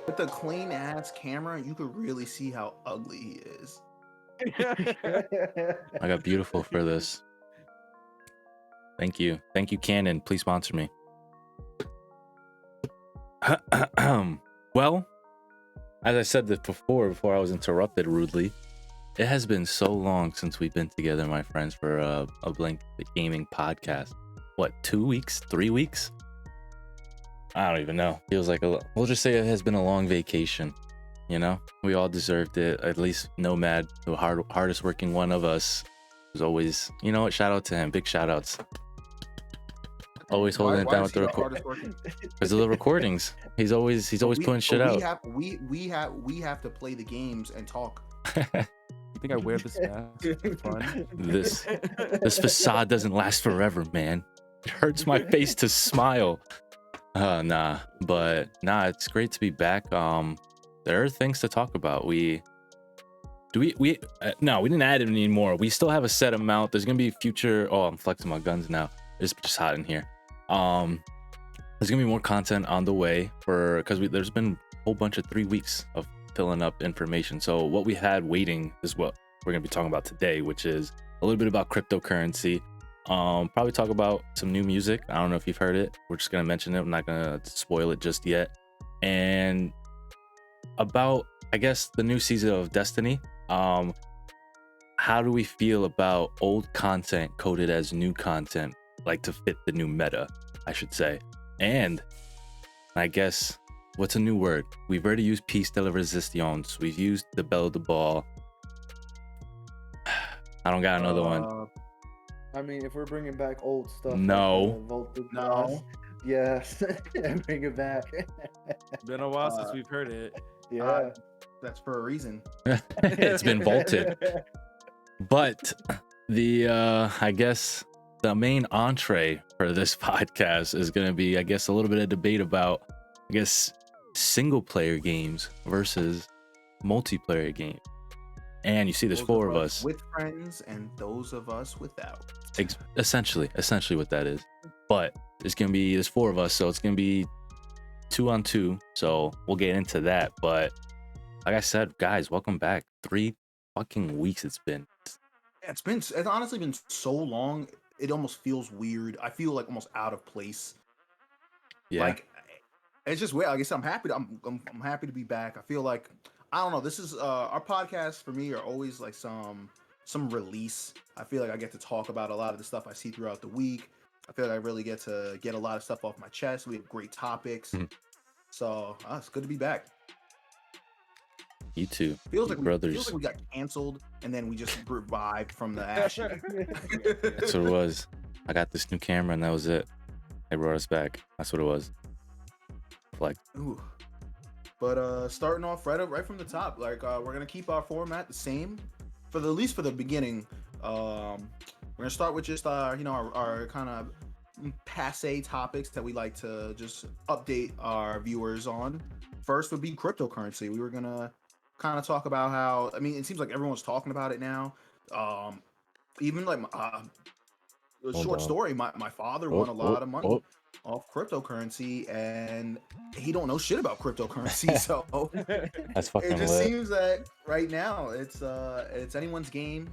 With the clean ass camera, you could really see how ugly he is. I got beautiful for this. Thank you, Canon. Please sponsor me. Well, as I said this before I was interrupted rudely, it has been so long since we've been together, my friends, for a Blink Gaming podcast. What, 2 weeks? 3 weeks? I don't even know. Feels like we'll just say it has been a long vacation. You know, we all deserved it. At least Nomad, the hardest working one of us, was always, you know what? Shout out to him. Big shout outs. Always holding it down with the recording because of the recordings. He's always putting shit out. We have to play the games and talk. You think I wear this mask for fun? This facade doesn't last forever, man. It hurts my face to smile. Nah, it's great to be back. There are things to talk about. We didn't add any more. We still have a set amount. There's gonna be future. Oh, I'm flexing my guns now. It's just hot in here. There's gonna be more content on the way because there's been a whole bunch of 3 weeks of filling up information. So what we had waiting is what we're gonna be talking about today, which is a little bit about cryptocurrency. Probably talk about some new music. I don't know if you've heard it. We're just gonna mention it. I'm not gonna spoil it just yet. And about, I guess, the new season of Destiny. How do we feel about old content coded as new content, like to fit the new meta, I should say? And I guess, what's a new word? We've already used piece de la resistance. We've used the belle de ball. I don't got another one. I mean, if we're bringing back old stuff, no, no, yes, bring it back. Been a while since we've heard it. Yeah, that's for a reason. It's been vaulted. But the I guess the main entree for this podcast is going to be, I guess, a little bit of debate about, I guess, single player games versus multiplayer games. And you see, there's four of us with friends and those of us without. Essentially what that is. But there's four of us, so it's gonna be 2-on-2. So we'll get into that. But like I said, guys, welcome back. 3 fucking weeks it's been. It's honestly been so long. It almost feels weird. I feel like almost out of place. Yeah. Like, it's just weird. I guess I'm happy. I'm happy to be back. I feel like, I don't know. This is our podcasts for me are always like some release. I feel like I get to talk about a lot of the stuff I see throughout the week. I feel like I really get to get a lot of stuff off my chest. We have great topics. So it's good to be back. You too. Feels like we got canceled and then we just revived from the ashes. That's what it was. I got this new camera and that was it. They brought us back. That's what it was. Like, ooh. But starting off right from the top, like we're gonna keep our format the same at least for the beginning. We're gonna start with just our kind of passe topics that we like to just update our viewers on. First would be cryptocurrency. We were gonna kind of talk about how, I mean, it seems like everyone's talking about it now. Even like a short story, my father won a lot of money off cryptocurrency, and he don't know shit about cryptocurrency. So that's fucking it just lit. seems that right now it's anyone's game.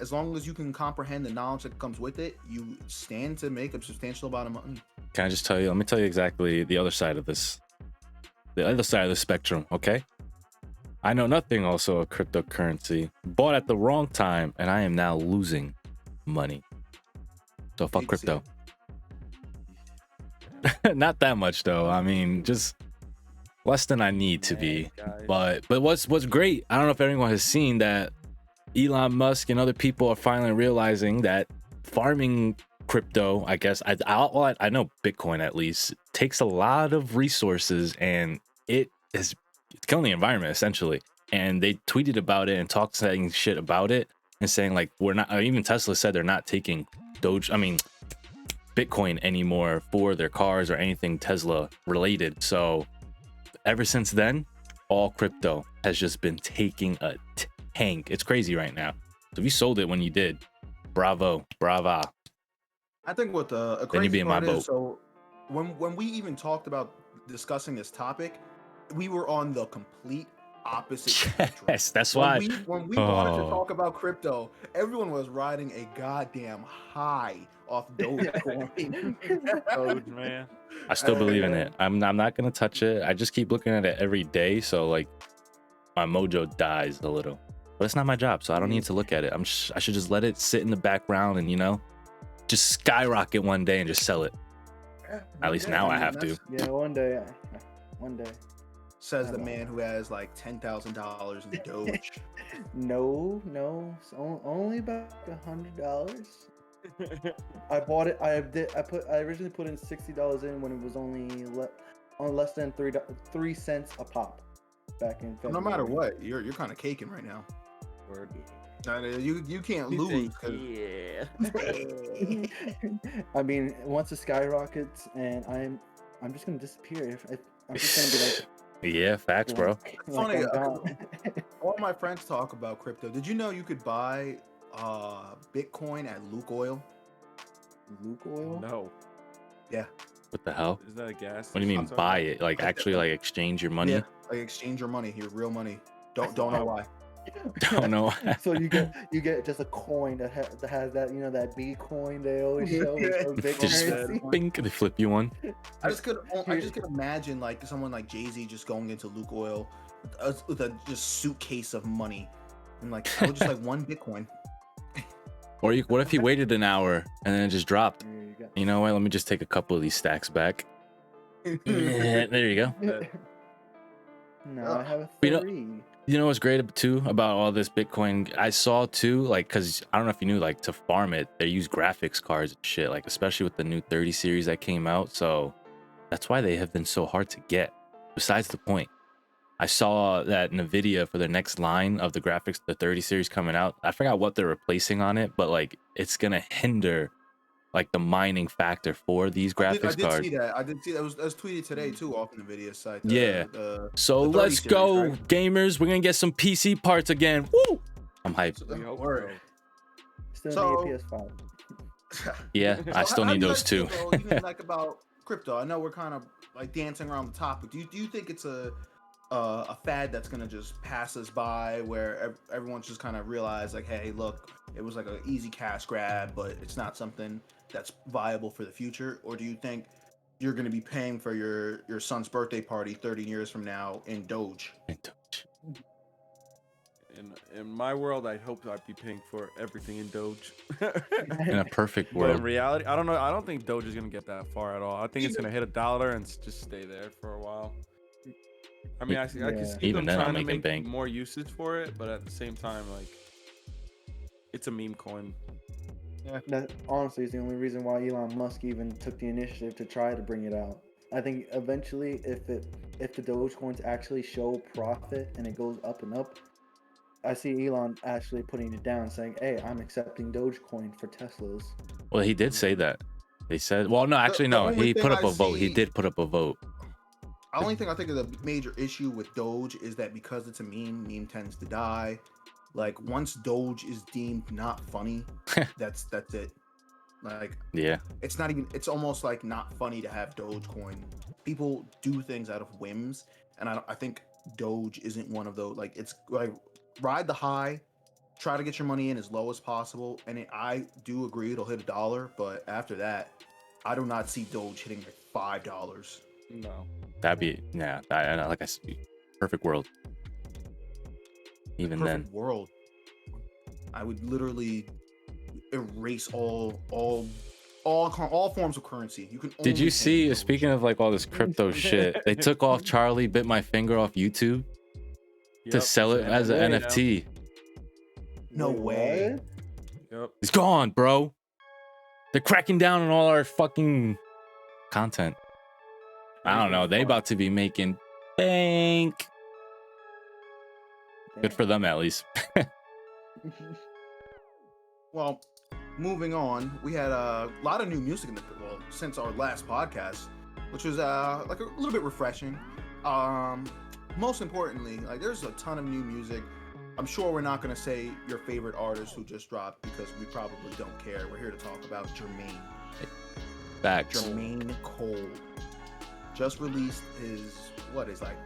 As long as you can comprehend the knowledge that comes with it, you stand to make a substantial amount of money. Can I just tell you? Let me tell you exactly the other side of this. The other side of the spectrum, okay? I know nothing also of cryptocurrency. Bought at the wrong time, and I am now losing money. So fuck crypto. Not that much though. I mean, just less than I need to be. But what's great, I don't know if anyone has seen that Elon Musk and other people are finally realizing that farming crypto, I guess, I know Bitcoin at least, takes a lot of resources, and it's killing the environment essentially. And they tweeted about it and saying shit about it and saying like, we're not, even Tesla said they're not taking Bitcoin anymore for their cars or anything Tesla related. So ever since then, all crypto has just been taking a tank. It's crazy right now. So if you sold it when you did, brava. I think what a crazy then you be in part my boat. is, so when we even talked about discussing this topic, we were on the complete opposite spectrum. Yes, that's why. When we wanted to Oh. talk about crypto, everyone was riding a goddamn high off Dogecoin. Doge, man. I still believe in it. I'm not gonna touch it. I just keep looking at it every day, so like my mojo dies a little. But it's not my job, so I don't need to look at it. I should just let it sit in the background and just skyrocket one day and just sell it. At least now I have to. Yeah, one day. Says the man who has like $10,000 in Doge. No, it's only about $100. I bought it. I originally put in $60 in when it was only on less than 3 cents a pop back in February. No matter what, you're kind of caking right now. Word. You can't lose. Yeah. I mean, once it skyrockets, and I'm just gonna disappear. I'm just gonna be like. Yeah, facts, bro. Funny, all my friends talk about crypto. Did you know you could buy Bitcoin at Lukoil? Lukoil? No. Yeah. What the hell? Is that a gas? What do you mean buy it? Like actually like exchange your money? Yeah, like exchange your money, your real money. Don't know why. Don't know. So you get just a coin that has that that B coin they always show. Big Just currency. bink, they flip you one. I just could imagine like someone like Jay-Z just going into Lukoil with a just suitcase of money and like I would just like one Bitcoin. Or what if he waited an hour and then it just dropped? There you go. You know what? Let me just take a couple of these stacks back. There you go. No, I have a You know- 3. You know what's great too about all this Bitcoin? I saw too, like, cause I don't know if you knew, like, to farm it, they use graphics cards and shit, like, especially with the new 30 series that came out. So that's why they have been so hard to get. Besides the point, I saw that NVIDIA for the next line of the graphics, the 30 series coming out, I forgot what they're replacing on it, but like, it's gonna hinder like the mining factor for these graphics cards. I did see that. It was tweeted today too off the NVIDIA site. Yeah. So the 30 let's series, go, right? gamers. We're gonna get some PC parts again. Woo! I'm hyped. We hope Word. Still So- need a PS5. Yeah, I still how need do you those guys too. feel, though, even like about crypto, I know we're kind of like dancing around the topic. Do you think it's a fad that's gonna just pass us by, where everyone's just kind of realize like, hey, look, it was like an easy cash grab, but it's not something that's viable for the future? Or do you think you're gonna be paying for your son's birthday party 30 years from now in Doge? In my world, I hope I'd be paying for everything in Doge. In a perfect But in world. reality, I don't know. I don't think Doge is gonna get that far at all. I think it's gonna hit $1 and just stay there for a while. I mean, I can see Even them then, I'm trying to making make bank. more usage for it, but at the same time, like, it's a meme coin. That honestly is the only reason why Elon Musk even took the initiative to try to bring it out. I think eventually, if the Dogecoins actually show profit and it goes up and up, I see Elon actually putting it down, saying, "Hey, I'm accepting Dogecoin for Teslas." Well, he did say that. They said, well, no, actually, The no. only He thing put up I a vote. He see- did put up a vote. The only thing I think is a major issue with Doge is that because it's a meme tends to die. Like once Doge is deemed not funny, that's it. Like Yeah. it's almost like not funny to have Dogecoin. People do things out of whims, and I think Doge isn't one of those. Like it's like ride the high, try to get your money in as low as possible, and I do agree it'll hit $1, but after that, I do not see Doge hitting like $5. No. That'd be, yeah. Like I said, perfect world. Even then. Perfect world, I would literally erase all forms of currency. You can. Did only you pay see, Doge. speaking of like all this crypto shit, they took off Charlie Bit My Finger off YouTube to Yep, sell it it's as an now. NFT. No Wait, way. what? Yep. It's gone, bro. They're cracking down on all our fucking content. I don't know. They about to be making bank. Good for them, at least. Well, moving on, we had a lot of new music since our last podcast, which was like a little bit refreshing. Most importantly, like there's a ton of new music. I'm sure we're not gonna say your favorite artist who just dropped because we probably don't care. We're here to talk about Jermaine Facts. Cole. just released his like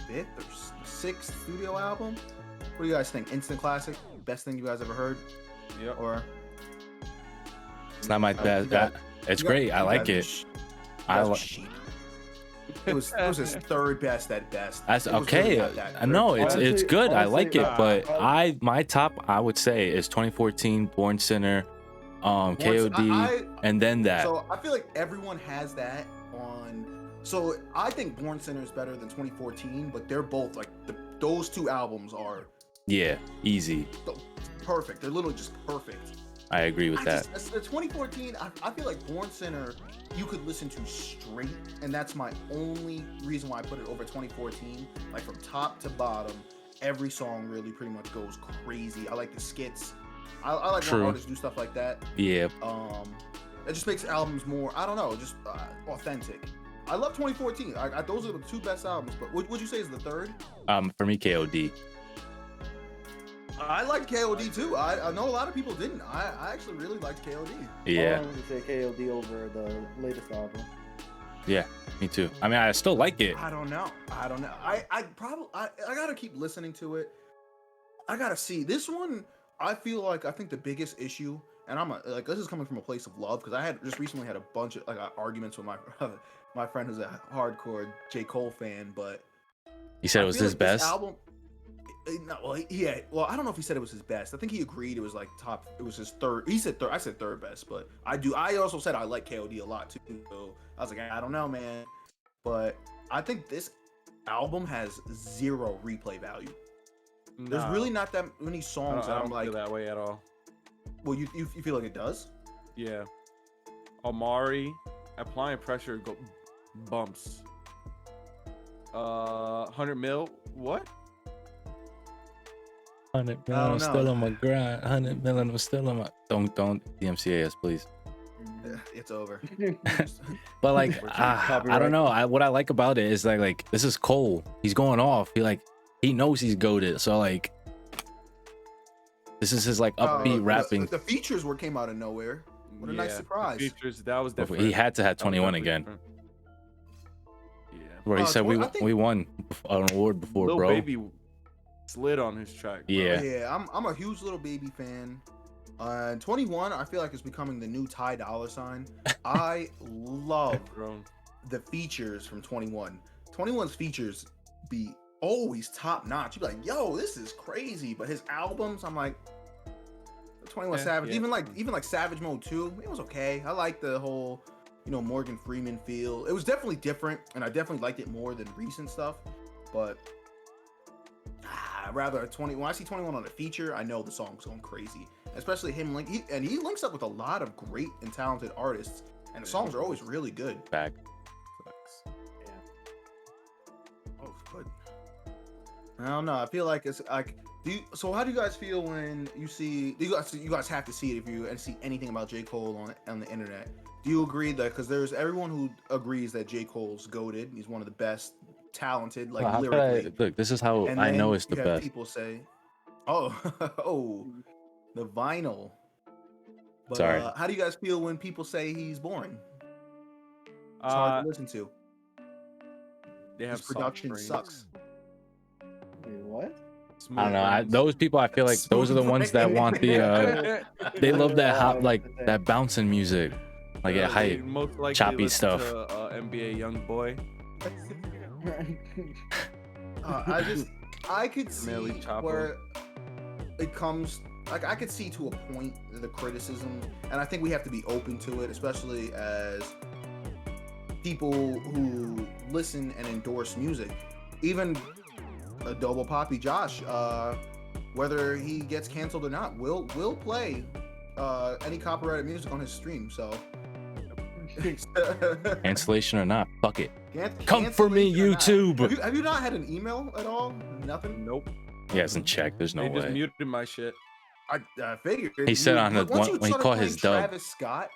5th or 6th studio album. What do you guys think? Instant classic, best thing you guys ever heard? Yep. Or It's not my best. It's you great. got- I you like guys it. are sh- you I guys are li- sheep. It was his 3rd best at best. That's It was okay. really not that I know it's Honestly- good. I honestly, like it, but uh, my top I would say is 2014 Born Sinner, KOD, and then that. So I feel like everyone has that on. So I think Born Sinner is better than 2014, but they're both like those 2 albums are Yeah, easy. perfect. They're literally just perfect. I agree with that. The 2014, I feel like Born Sinner you could listen to straight, and that's my only reason why I put it over 2014. Like from top to bottom, every song really pretty much goes crazy. I like the skits. I like when True. artists do stuff like that. Yeah. It just makes albums more, I don't know, just authentic. I love 2014. Those are the 2 best albums. But would you say is the 3rd? For me, KOD. I like KOD too. I know a lot of people didn't. I actually really liked KOD. Yeah. I would say KOD over the latest album. Yeah, me too. I mean, I still like it. I don't know. I probably I gotta keep listening to it. I gotta see this one. I think the biggest issue, and this is coming from a place of love because I had just recently had a bunch of arguments with my friend who's a hardcore J. Cole fan, but He said it was his best. Album, no, well, I don't know if he said it was his best. I think he agreed it was like top. It was his 3rd. He said 3rd. I said 3rd best, but I also said I like KOD a lot too. So I was like, I don't know, man. But I think this album has 0 replay value. There's really not that many songs that I I'm don't like. feel that way at all. Well, you feel like it does? Yeah. Amari, Applying Pressure, bumps. 100 mil, what? 100 I million don't still know. on my grind. 100 million was still on my. Don't DMCA us, please. It's over. But like, We're I copyright. don't know. What I like about it is like this is Cole. He's going off. He knows he's goated. So like, this is his like upbeat rapping. The features came out of nowhere. What a nice Yeah, surprise. the features, that was different. He had to have That was 21 definitely again. different. Yeah. Where he said I think- we won an award before, Lil bro. Baby slid on his track. Bro. Yeah. Yeah, I'm a huge Little Baby fan. 21, I feel like is becoming the new Ty Dolla Sign. I love Bro. the features from 21. 21's features be always top notch. You be like, yo, this is crazy. But his albums, I'm like, 21 Yeah, Savage, yeah. even like Savage Mode 2, it was okay. I like the whole, Morgan Freeman feel. It was definitely different, and I definitely liked it more than recent stuff. But I'd rather 20. When I see 21 on a feature, I know the song's going crazy. Especially him, he links up with a lot of great and talented artists, and the songs are always really good. Back. Oh, but I don't know. I feel like it's like. So how do you guys feel when you see? You guys have to see it if you see anything about J. Cole on the internet. Do you agree that because there's everyone who agrees that J. Cole's goated? He's one of the best, talented, like Well, how could lyrically. look, this is how And I then know it's the you have best. People say, "Oh, oh, the vinyl." But, Sorry. how do you guys feel when people say he's boring? It's hard to listen to. They have His production soft brains. sucks. Wait, what? Smooth I don't know. brains. Those people, I feel like those are the ones that want the. They love that hop, like that bouncing music, like at They height. most likely choppy listen stuff. To, NBA YoungBoy. I could see Millie Chopper. where it comes. Like I could see to a point the criticism, and I think we have to be open to it, especially as people who listen and endorse music. Even Adobo Poppy Josh, whether he gets canceled or not, will play any copyrighted music on his stream. So Cancellation or not, fuck it. Can- Come for me, cancellation or not. YouTube. Have you not had an email at all? Nothing. Nope. He hasn't checked. There's no They just way. muted my shit. I figured. He said on the once one- you when he started caught playing his dub. Travis Scott.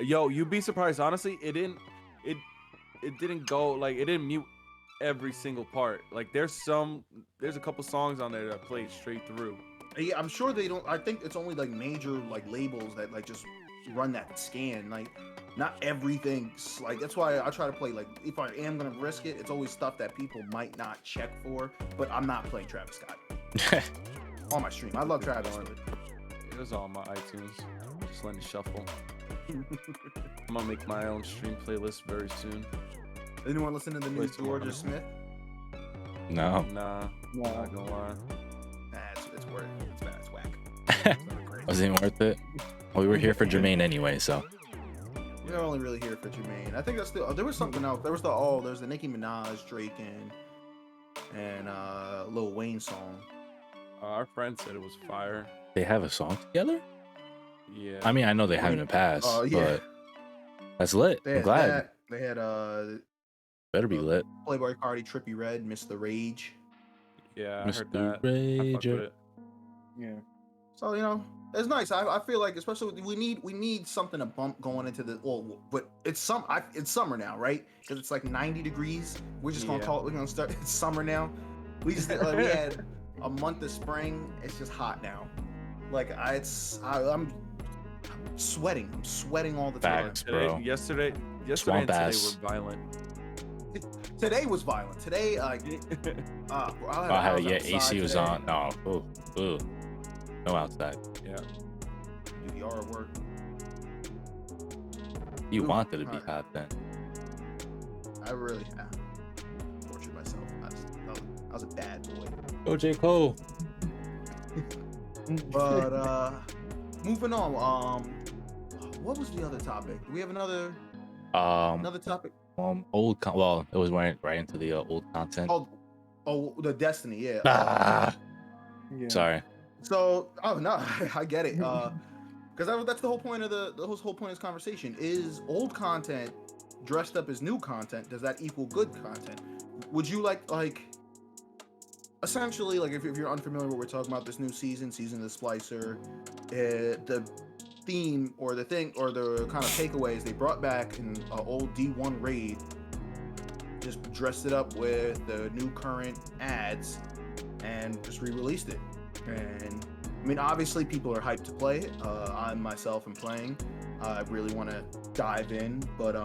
Yo, you'd be surprised. Honestly, it didn't go like it didn't mute every single part. Like there's a couple songs on there that played straight through. Yeah, I'm sure they don't. I think it's only like major like labels that like just run that scan. Like not everything's like. That's why I try to play like if I am gonna risk it, it's always stuff that people might not check for. But I'm not playing Travis Scott on my stream. I love Travis. It was all on my iTunes. Just letting it shuffle. I'm gonna make my own stream playlist very soon. Anyone listen to the new Wait, Georgia tomorrow. Smith? No. Nah, No. not gonna lie. Nah, it's worth it. It's bad. It's whack. It's not great. Wasn't even worth it. Well, we were here for Jermaine anyway, so. We're only really here for Jermaine. I think that's still. There was something else. There's the Nicki Minaj, Drake, and Lil Wayne song. Our friend said it was fire. They have a song together? Yeah. I mean, I know they have in the past, yeah. but that's lit. They I'm had glad. that. They had Better be lit. Playboy Cardi, Trippie Redd, Miss the Rage. Yeah, I heard Mr. that. I fucked with Rager. it. Yeah. So it's nice. I feel like especially we need something to bump going into the. Well, but it's summer now, right? Because it's like 90 degrees. We're just gonna Yeah. call it. We're gonna start. It's summer now. We just we had a month of spring. It's just hot now. Like I'm sweating. I'm sweating all the time. Facts, bro. Yesterday and Swamp today ass. were violent. Today was violent. Today, Oh, hell yeah, outside AC was today. on. No, ooh. No outside. Yeah. Do yard work. You Ooh, wanted to be alright. hot then. I really tortured myself. I was a bad boy. Go J. Cole. But moving on. What was the other topic? Do we have another topic? Well, it was right into the old content. Oh, the Destiny, yeah. Ah, Yeah. sorry. So, no, I get it. Because that's the whole point of the whole point of this conversation. Is old content dressed up as new content? Does that equal good content? Would you like essentially, like if you're unfamiliar with what we're talking about, this new season of the Splicer, the theme or the thing or the kind of takeaways they brought back in an old D1 raid, just dressed it up with the new current ads and just re-released it. And I mean, obviously people are hyped to play it. I myself am playing. I really want to dive in, but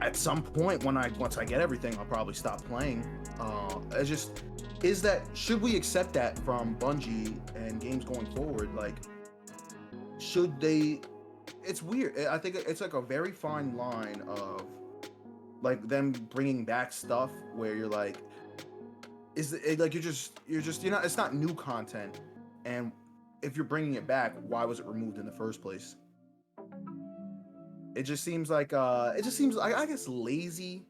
at some point once I get everything, I'll probably stop playing. Should we accept that from Bungie and games going forward? Like, should they? It's weird. I think it's like a very fine line of like them bringing back stuff where you're like, is it like you're not, it's not new content, and if you're bringing it back, why was it removed in the first place? It just seems like I guess lazy.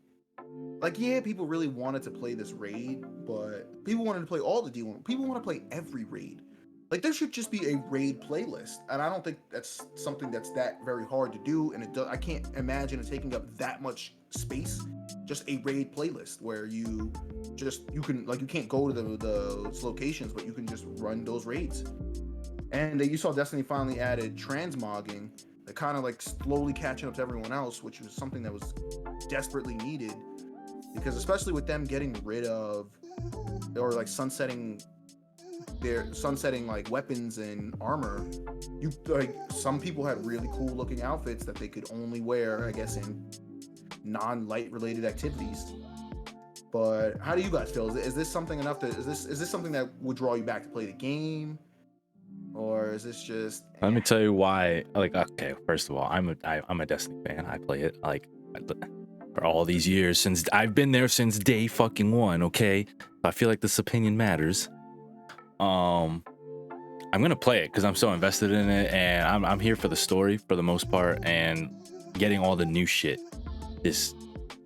Like, yeah, people really wanted to play this raid, but people wanted to play all the D1. People want to play every raid. Like, there should just be a raid playlist, and I don't think that's something that's that very hard to do. And I can't imagine it taking up that much space. Just a raid playlist where you can't go to those locations, but you can just run those raids. And you saw Destiny finally added transmogging, that kind of like slowly catching up to everyone else, which was something that was desperately needed. Because especially with them getting rid of or like sunsetting like weapons and armor, some people had really cool looking outfits that they could only wear, I guess, in non-light related activities. But how do you guys feel? Is this something enough to is this something that would draw you back to play the game? Or is this just Let me tell you why. Like, okay, first of all, I'm a Destiny fan. I play it for all these years since I've been there since day fucking one. Okay, I feel like this opinion matters. I'm gonna play it because I'm so invested in it, and I'm here for the story for the most part, and getting all the new shit. This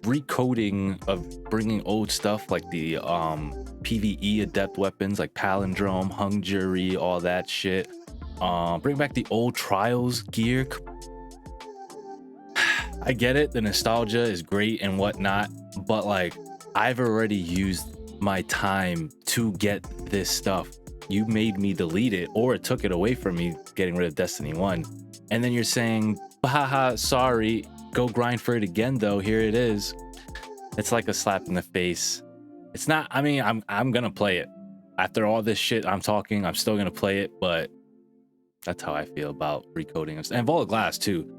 recoding of bringing old stuff like the PvE adept weapons like Palindrome, Hung Jury, all that shit. Bring back the old Trials gear. I get it, the nostalgia is great and whatnot, but like, I've already used my time to get this stuff. You made me delete it, or it took it away from me getting rid of Destiny 1. And then you're saying, haha, sorry, go grind for it again though, here it is. It's like a slap in the face. It's not, I mean, I'm gonna play it. After all this shit I'm talking, I'm still gonna play it, but that's how I feel about recoding. And Vault of Glass too.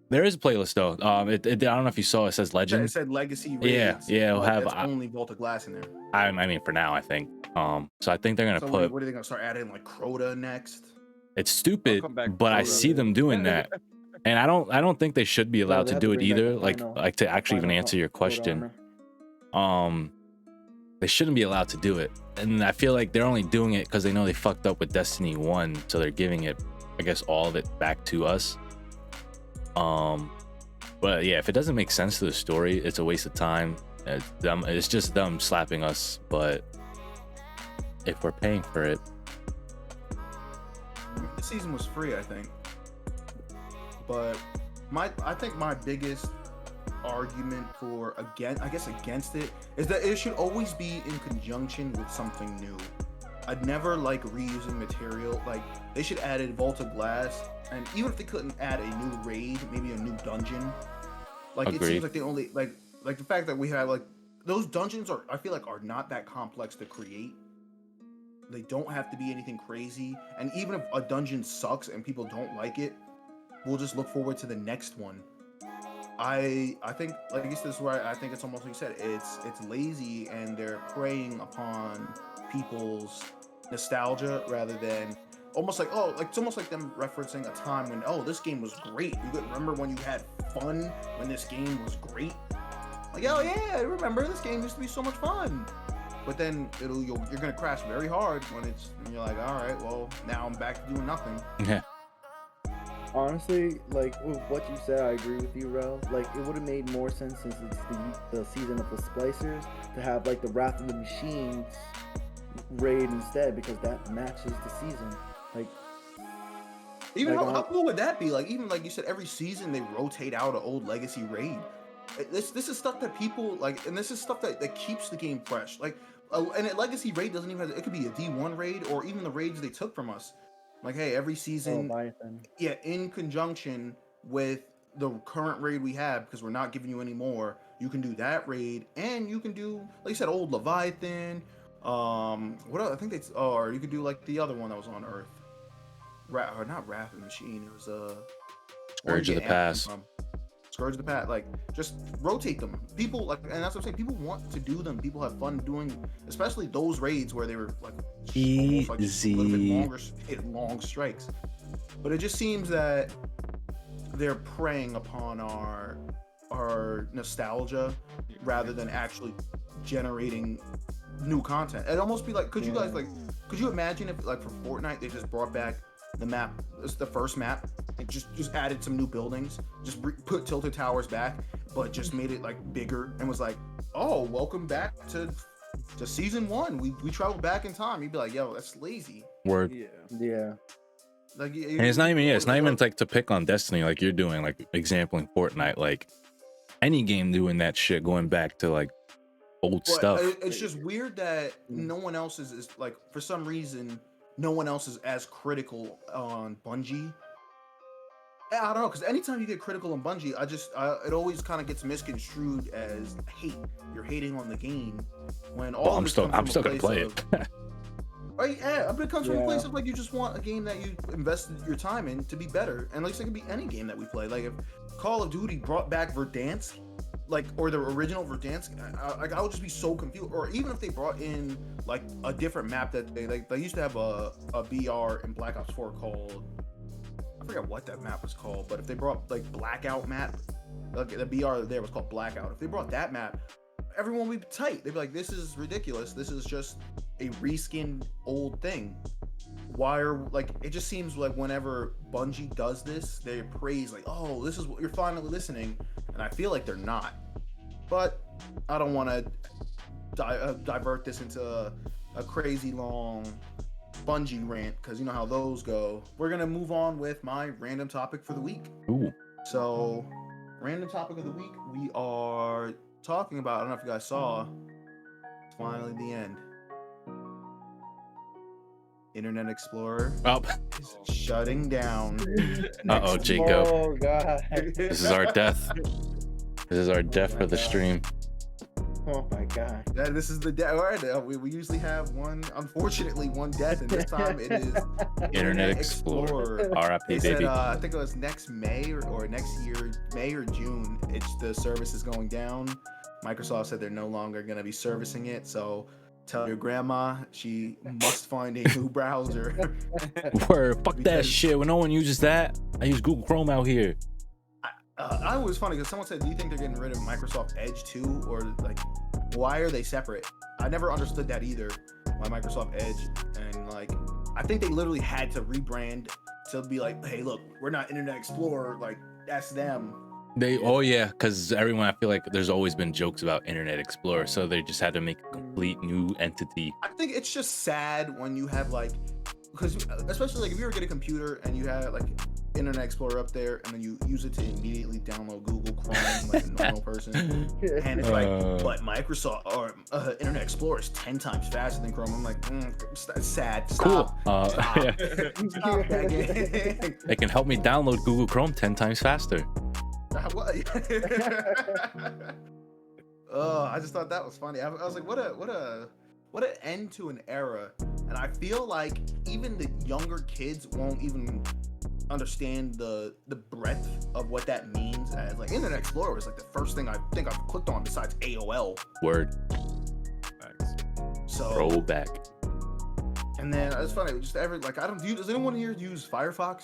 There is a playlist though. I don't know if you saw. It says It Legends. said Legacy Yeah, Raids. yeah, it'll but have- it's only Vault of Glass in there. I mean, for now, I think. So I think they're gonna So put. what are they gonna start adding like Crota next? It's stupid, come back but I Crota. see them doing that, and I don't think they should be allowed they to have do to it bring back either. the Like final- to actually even final answer your Cold question. Honor. They shouldn't be allowed to do it, and I feel like they're only doing it because they know they fucked up with Destiny 1, so they're giving it, I guess, all of it back to us. But yeah, if it doesn't make sense to the story, it's a waste of time. It's just them slapping us. But if we're paying for it, This season was free, I think. But I think my biggest argument against it is that it should always be in conjunction with something new. I'd never like reusing material. Like they should add a Vault of Glass, and even if they couldn't add a new raid, maybe a new dungeon. Like it Agreed. seems like they only like the fact that we have like those dungeons are, I feel like, are not that complex to create. They don't have to be anything crazy, and even if a dungeon sucks and people don't like it, we'll just look forward to the next one. I think, like I guess this is where I think it's almost like you said, it's lazy, and they're preying upon people's nostalgia rather than almost like, oh, like it's almost like them referencing a time when, oh, this game was great. You remember when you had fun when this game was great? Like, oh yeah, I remember this game used to be so much fun. But then you're gonna crash very hard when you're like, all right, well, now I'm back to doing nothing. yeah, Honestly, like with what you said, I agree with you, Rel. Like it would have made more sense since it's the season of the Splicers to have like the Wrath of the Machines raid instead, because that matches the season. Like Even Like, how cool would that be? Like, even like you said, every season they rotate out an old legacy raid. This is stuff that people like, and this is stuff that keeps the game fresh. Like, and a legacy raid doesn't even have, it could be a D1 raid or even the raids they took from us. Like, hey, every season, Leviathan. yeah, in conjunction with the current raid we have, because we're not giving you any more, you can do that raid, and you can do, like you said, old Leviathan. What else? I think or you could do like the other one that was on Earth. Or not Wrath of the Machine. It was Scourge of the Past. Scourge of the Past. Like, just rotate them. People like, and that's what I'm saying. People want to do them. People have fun doing, especially those raids where they were like almost like just a little bit longer, hit long strikes. But it just seems that they're preying upon our nostalgia rather than actually generating new content. It'd almost be like, could you imagine if, like, for Fortnite, they just brought back the map, it's the first map, and just added some new buildings, just put Tilted Towers back, but just made it like bigger, and was like, oh, welcome back to season 1. We traveled back in time. You'd be like, yo, that's lazy. word. Yeah. Like, And it's not even like to pick on Destiny like you're doing, like example in Fortnite, like any game doing that shit, going back to like old but stuff. It's just weird that no one else is like, for some reason, no one else is as critical on Bungie. I don't know, because anytime you get critical on Bungie, it always kind of gets misconstrued as hate. You're hating on the game when all I'm this still comes from a gonna play place it. of- Right, yeah, but it comes from a Yeah. place of like, you just want a game that you invested your time in to be better, and like, it could be any game that we play. Like, if Call of Duty brought back Verdansk, like, or the original Verdansk, I would just be so confused. Or even if they brought in like a different map that they used to have a BR in Black Ops 4 called, I forget what that map was called, but if they brought like Blackout map, like the BR there was called Blackout. If they brought that map, everyone would be tight. They'd be like, this is ridiculous. This is just a reskinned old thing. Why are, like, it just seems like whenever Bungie does this, they praise like, oh, this is what you're finally listening, and I feel like they're not. But I don't want to divert this into a crazy long Bungie rant, because you know how those go. We're gonna move on with my random topic for the week. Ooh. So, random topic of the week, we are talking about, I don't know if you guys saw, it's finally the end. Internet Explorer Oh, is shutting down. uh-oh, Jacob. Oh god. This is our death. This is our death for the stream. Oh my god. Yeah, this is the death. All right, we usually have one, unfortunately, one death, and this time it is Internet Explorer. RIP, They said, baby. I think it was next May or next year, May or June. The service is going down. Microsoft said they're no longer going to be servicing it. So tell your grandma she must find a new browser. Word, fuck that Because- shit. When no one uses that, I use Google Chrome out here. I was funny because someone said, "Do you think they're getting rid of Microsoft Edge too, or like, why are they separate?" I never understood that either. Why Microsoft Edge, and like, I think they literally had to rebrand to be like, "Hey, look, we're not Internet Explorer. Like, that's them." Oh yeah, because everyone, I feel like there's always been jokes about Internet Explorer, so they just had to make a complete new entity. I think it's just sad when you have like, because especially like if you ever get a computer and you have like Internet Explorer up there and then you use it to immediately download Google Chrome like a normal person, and it's like, but Microsoft or Internet Explorer is 10 times faster than Chrome. I'm like, it's sad. Stop. Cool. Stop. Yeah. Stop that. They can help me download Google Chrome 10 times faster. What? Oh, I just thought that was funny. I was like, what an end to an era. And I feel like even the younger kids won't even understand the breadth of what that means. As like Internet Explorer was like the first thing I think I've clicked on besides AOL. Word. So Throwback. and then it's funny, just does anyone here use Firefox?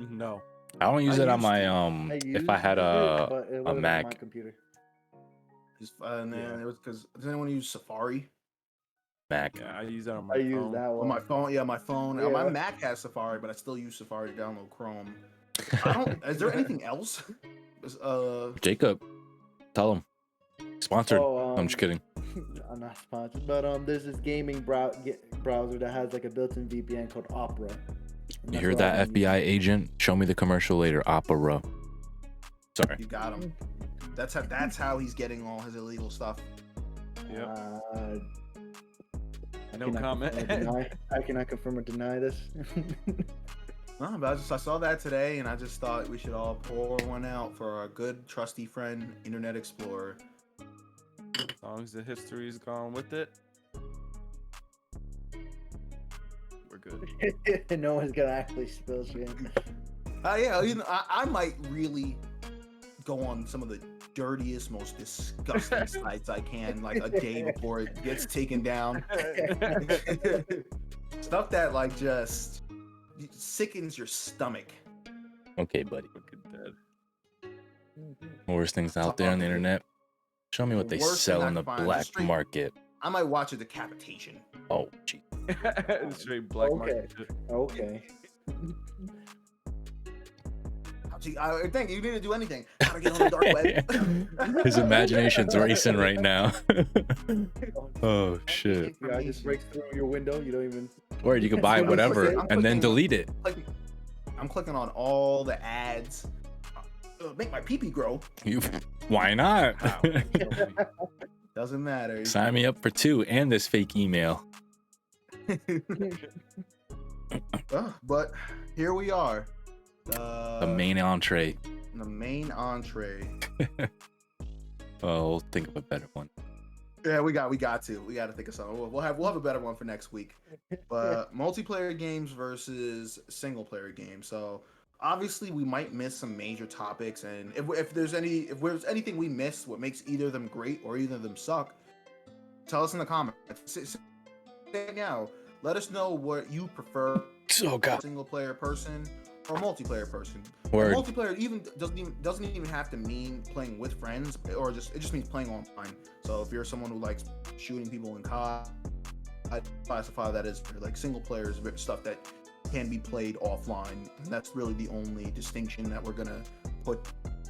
No. I don't use I it on used my to. if I had a Mac. My computer. And then it was because does anyone use Safari? Mac. Yeah, I use that on my I phone. use that On one. my phone, yeah, my phone. Yeah. My Mac has Safari, but I still use Safari to download Chrome. I don't. Is there anything else? Jacob, tell him. Sponsored. Oh, I'm just kidding. I'm not sponsored, but there's this gaming browser that has like a built-in VPN called Opera. You hear that, FBI agent? Show me the commercial later. Opera. Sorry. You got him. That's how he's getting all his illegal stuff. Yep. I No cannot comment. confirm or deny- I cannot confirm or deny this. No, but I saw that today, and I just thought we should all pour one out for our good trusty friend Internet Explorer. As long as the history's gone with it, we're good. No one's gonna actually spill shit. Yeah, I might really go on some of the dirtiest, most disgusting sites I can, like a day before it gets taken down. Stuff that like just sickens your stomach. Okay, buddy. Look at that. Worst things out there on the internet. Show me what they Worst sell thing in I the can find, black just straight- market. I might watch a decapitation. Oh, gee. Straight black market. shit. Okay. See, I think you need to do anything. Gotta get on the dark web. His imagination's racing right now. Oh, shit. Yeah, it just breaks through your window. You don't even. Or you could buy I'm whatever clicking- I'm and then clicking- delete it. I'm clicking on all the ads. Make my pee-pee grow. Why not? Doesn't matter. Sign me up for 2 and this fake email. But here we are. The main entree. The main entree. Oh, we'll think of a better one. Yeah, we got to think of something. We'll have a better one for next week. But multiplayer games versus single player games. So obviously we might miss some major topics, and if there's anything we missed, what makes either of them great or either of them suck, tell us in the comments. Say now, let us know what you prefer. Oh God. Single player person or multiplayer person. Word. Multiplayer even doesn't even have to mean playing with friends, or it just means playing online. So if you're someone who likes shooting people in COD, I classify that as like single players stuff that can be played offline. And that's really the only distinction that we're gonna put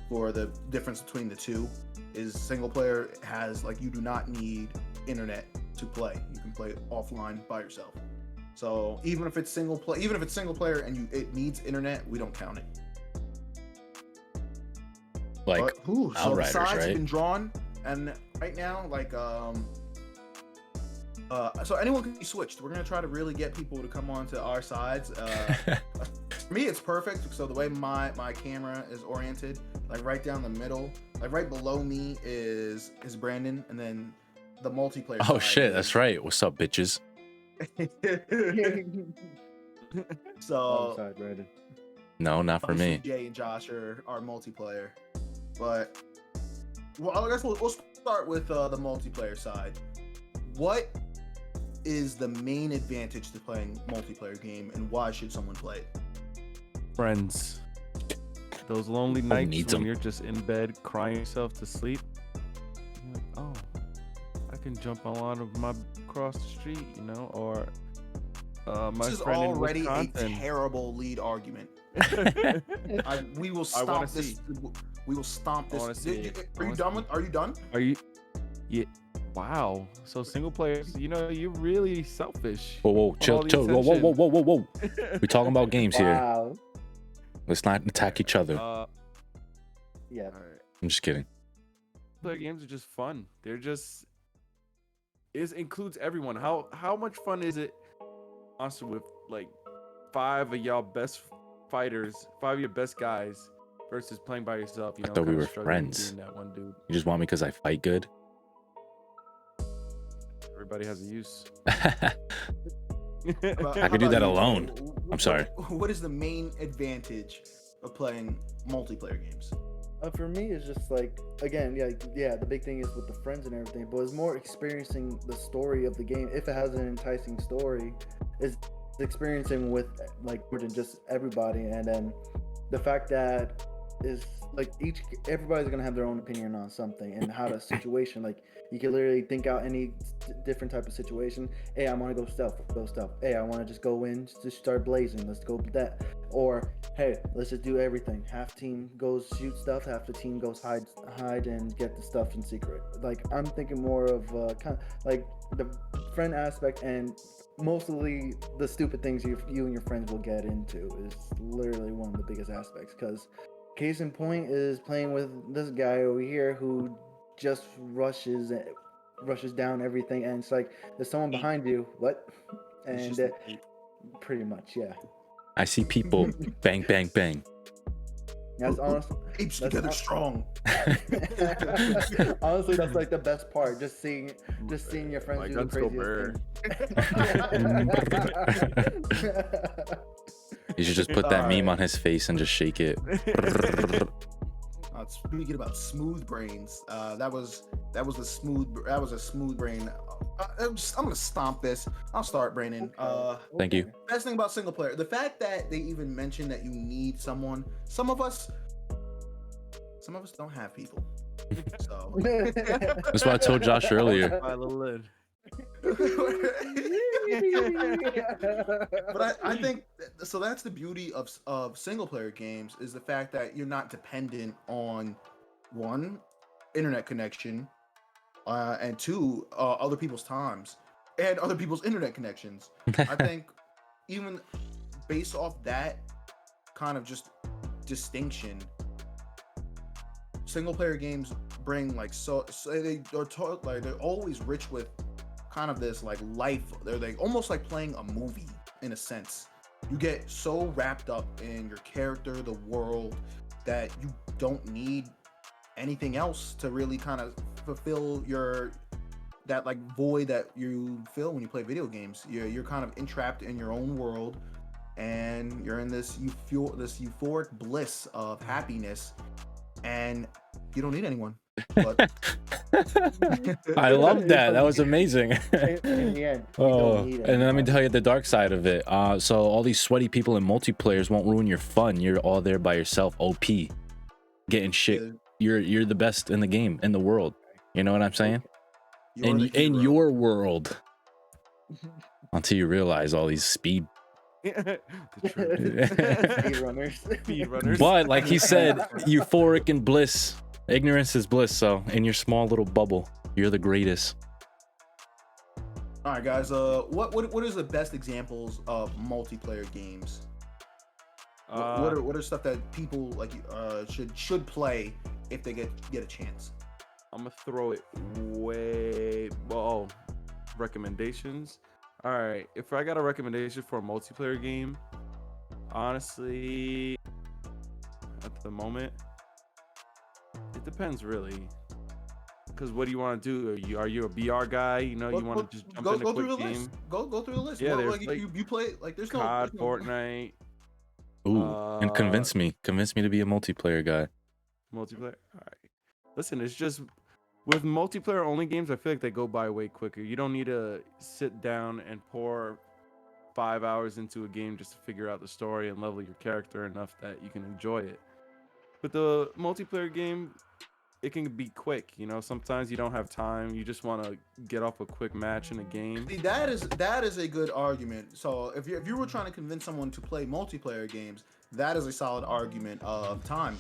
for the difference between the two. Is single player has like you do not need internet to play. You can play offline by yourself. So even if it's single player and it needs internet, we don't count it. Like But, so the Outriders, sides have right? been drawn, and right now, like so anyone can be switched. We're gonna try to really get people to come on to our sides. For me, it's perfect. So the way my camera is oriented, like right down the middle, like right below me is Brandon, and then the multiplayer. Oh side shit, that's is- right. What's up, bitches? So Alongside Brandon. No, not for obviously me. Jay and Josh are multiplayer, but well, I guess we'll start with the multiplayer side. What is the main advantage to playing multiplayer game, and why should someone play it? Friends. Those lonely nights needs when 'em? you're just in bed crying yourself to sleep. You're like, oh, I can jump on of my across the street, you know, or my This is friend in already a Wisconsin. terrible lead argument. We will I wanna stomp this. see. We will stomp I this. wanna see it. I Are you wanna done see. with? Are you done? Are you? Yeah. Wow. So single players, you know, you're really selfish. Whoa, whoa, all chill, the chill. Whoa, whoa, attention. whoa, whoa, whoa, whoa. We're talking about games here. Wow. Let's not attack each other. Yeah. All right. I'm just kidding. Player games are just fun. They're just it includes everyone. How much fun is it also with like 5 of y'all best fighters, 5 of your best guys versus playing by yourself, you I know, thought we kinda were struggling friends. being that one dude. You just want me because I fight good? Everybody has a use. But I how could do about that you, alone. Jay? I'm sorry. What is the main advantage of playing multiplayer games? For me, it's just like again, yeah. The big thing is with the friends and everything, but it's more experiencing the story of the game. If it has an enticing story, is experiencing with like more than just everybody, and then the fact that is like everybody's gonna have their own opinion on something and how the situation. Like you can literally think out any different type of situation. Hey, I want to go stealth. Hey, I want to just go in, just start blazing. Let's go with that. Or hey, let's just do everything. Half team goes shoot stuff, half the team goes hide and get the stuff in secret. Like I'm thinking more of kind of like the friend aspect, and mostly the stupid things you and your friends will get into is literally one of the biggest aspects. Because case in point is playing with this guy over here who just rushes down everything, and it's like there's someone behind you. What? It's And just an ape. pretty much, yeah. I see people bang, bang, bang. That's honestly, Apes that's together hon- strong. honestly, that's like the best part. Just seeing your friends My do the guns go craziest thing. You should just put that meme on his face and just shake it. Speaking about smooth brains, that was a smooth brain. I'm gonna stomp this. I'll start, Brandon. Thank you. Best thing about single player, the fact that they even mentioned that you need someone. Some of us don't have people. So That's what I told Josh earlier. My little lid. But I think so. That's the beauty of single player games, is the fact that you're not dependent on one, internet connection, and two, other people's times and other people's internet connections. I think even based off that kind of just distinction, single player games bring like they're always rich with kind of this like life. They're like almost like playing a movie in a sense. You get so wrapped up in your character, the world, that you don't need anything else to really kind of fulfill that like void that you feel when you play video games. You're kind of entrapped in your own world, and you're in this euphoric bliss of happiness, and you don't need anyone. But I love that. That was amazing. In the end, you Oh, don't need and then let me anybody. tell you the dark side of it. So all these sweaty people in multiplayers won't ruin your fun. You're all there by yourself, OP, getting shit. You're the best in the game, in the world. You know what I'm saying? you're the In hero. your world, until you realize all these speed. The truth. Speedrunners. Speedrunners. But like he said, euphoric and bliss. Ignorance is bliss. So in your small little bubble, you're the greatest. All right, guys. What is the best examples of multiplayer games? What are stuff that people like should play if they get a chance? I'm gonna throw it way. Oh, recommendations. All right, if I got a recommendation for a multiplayer game, honestly, at the moment, It depends really. Because what do you want to do? Are you a BR guy? You know, you want to just jump in a go through quick the game. list. Go through the list. Yeah, Well, there's like like you play like there's COD, no Fortnite, Ooh, and uh, convince me to be a multiplayer guy. multiplayer. All right. Listen, it's just with multiplayer only games, I feel like they go by way quicker. You don't need to sit down and pour 5 hours into a game just to figure out the story and level your character enough that you can enjoy it. With the multiplayer game, it can be quick. You know, sometimes you don't have time. You just want to get off a quick match in a game. See, that is a good argument. So if you were trying to convince someone to play multiplayer games, that is a solid argument of time.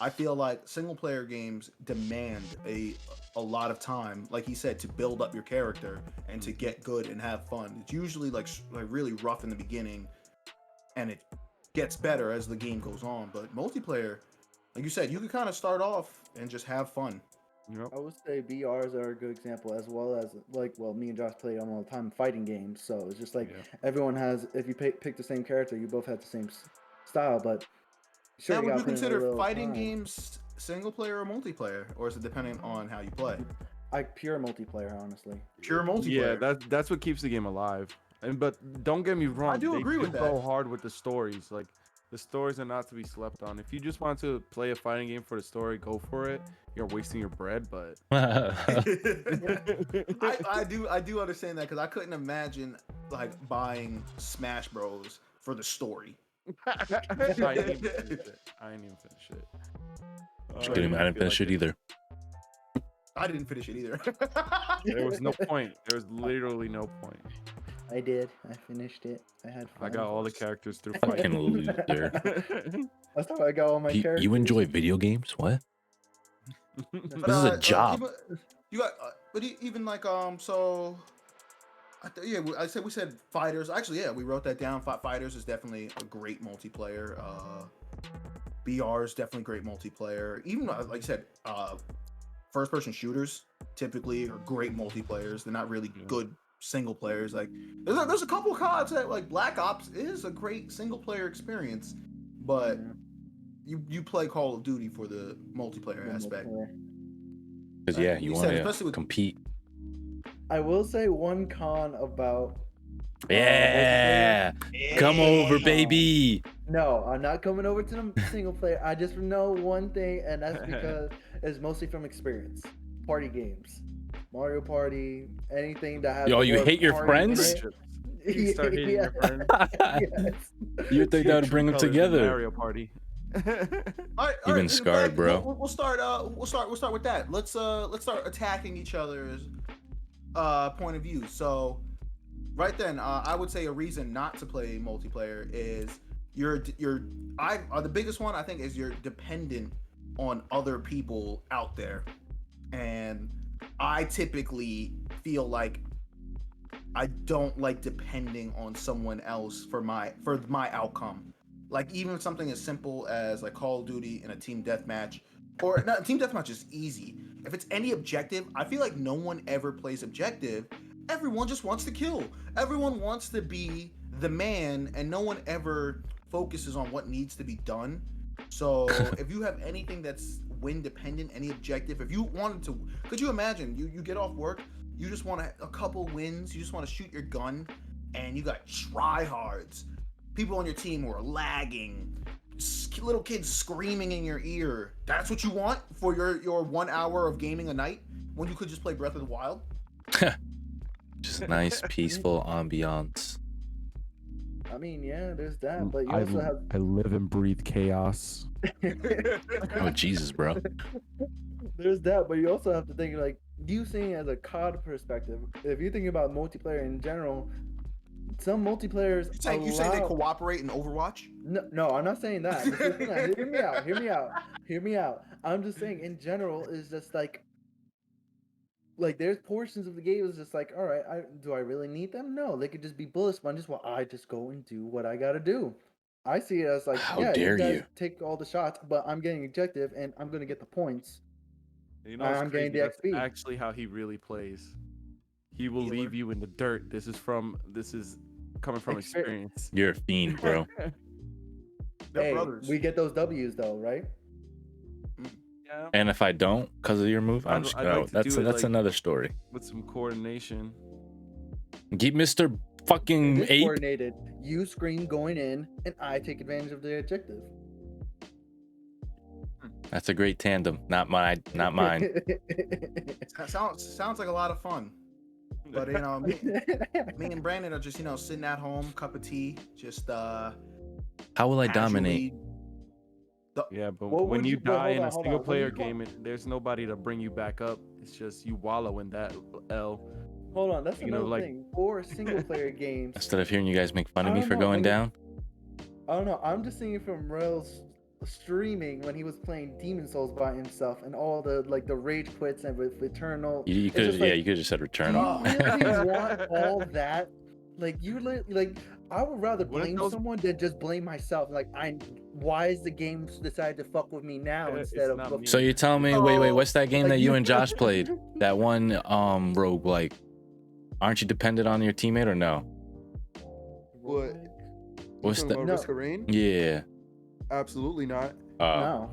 I feel like single player games demand a lot of time, like he said, to build up your character and to get good and have fun. It's usually like really rough in the beginning, and it gets better as the game goes on. But multiplayer, like you said, you can kind of start off and just have fun. Yep. I would say BRs are a good example, as well as like, well, me and Josh play them all the time, fighting games. So it's just like everyone has. If you pick the same character, you both have the same style. But sure, Now, you would gotta you put in a consider little fighting time. games single player or multiplayer, or is it depending on how you play? I pure multiplayer, honestly. Pure Yeah, multiplayer. that's what keeps the game alive. But don't get me wrong, I do agree with that. Go hard with the stories. Like the stories are not to be slept on. If you just want to play a fighting game for the story, go for it. You're wasting your bread, but I do understand that because I couldn't imagine like buying Smash Bros for the story. I ain't even finish it. Just kidding, I didn't finish it either. I didn't finish it either. There was no point. There was literally no point. I did. I finished it. I had fun. I got all the characters through Fucking fighting. loser. That's how I got all my characters. You enjoy video games? What? But, This is a job. You got, but even like so. I said we said fighters. Actually, yeah, we wrote that down. Fighters is definitely a great multiplayer. BR is definitely great multiplayer. Even like I said, first-person shooters typically are great multiplayers. They're not really good single players. Like there's a couple CODs that like Black Ops is a great single-player experience, but you play Call of Duty for the multiplayer aspect. Because you want to compete. I will say one con about. Come over, baby. No, I'm not coming over to the single player. I just know one thing, and that's because it's mostly from experience. Party games, Mario Party, anything that has. Yo, you hate your friends? You start hating your friends. Yes. You think that would bring them together? Mario Party. All right, You've been scarred, bro. We'll start with that. Let's start attacking each other's point of view. So right then, I would say a reason not to play multiplayer is the biggest one I think is you're dependent on other people out there, and I typically feel like I don't like depending on someone else for my outcome. Like even something as simple as like Call of Duty in a team deathmatch, or not, team deathmatch is easy. If it's any objective, I feel like no one ever plays objective. Everyone just wants to kill. Everyone wants to be the man, and no one ever focuses on what needs to be done. So if you have anything that's win dependent, any objective, if you wanted to, could you imagine you get off work, you just want a couple wins, you just want to shoot your gun, and you got tryhards, people on your team who are lagging, little kids screaming in your ear. That's what you want for your 1 hour of gaming a night when you could just play Breath of the Wild? Just nice, peaceful ambiance. I mean, yeah, there's that, but you also have. I live and breathe chaos. Oh Jesus, bro. There's that, but you also have to think like you seeing as a COD perspective. If you think about multiplayer in general, some multiplayers. You say they cooperate in Overwatch? No, I'm not saying that. Hear me out. I'm just saying in general is just like there's portions of the game is just like, all right, do I really need them? No, they could just be bullet sponges while I just go and do what I gotta do. I see it as like, How yeah, dare you guys you take all the shots, but I'm getting objective and I'm gonna get the points. You know, I'm getting the XP. That's actually how he really plays. He will leave you in the dirt. This is coming from experience. You're a fiend, bro. They're Hey, brothers. we get those W's though, right? Yeah. And if I don't, because of your move, I'd like to that's do it, that's like, another story. with some coordination. Keep Mr. fucking It is Ape. coordinated. You scream going in, and I take advantage of the objective. That's a great tandem. Not mine. Sounds like a lot of fun. But you know, me and Brandon are just sitting at home, cup of tea, just How will I dominate? Yeah, but What when would you you- wait, die hold in on, a hold on. single When player you go- game, there's nobody to bring you back up. It's just you wallow in that L. Hold on, that's You know, another like- thing. For single player games, Instead of hearing you guys make fun of I me don't for know, going when you- down, I don't know. I'm just seeing it from Rail's streaming when he was playing Demon Souls by himself, and all the rage quits and with Eternal. you It's could just like, you could just said return. do you Oh. really want all that? Like I would rather What if blame those- someone than just blame myself. Why is the game decided to fuck with me now It's instead of not before? me. So you tell me, wait, what's that game Like, that you you- and Josh played? That one rogue like. Aren't you dependent on your teammate or no? What? What's Talking the about No. Risk of Rain? yeah? Absolutely not. No.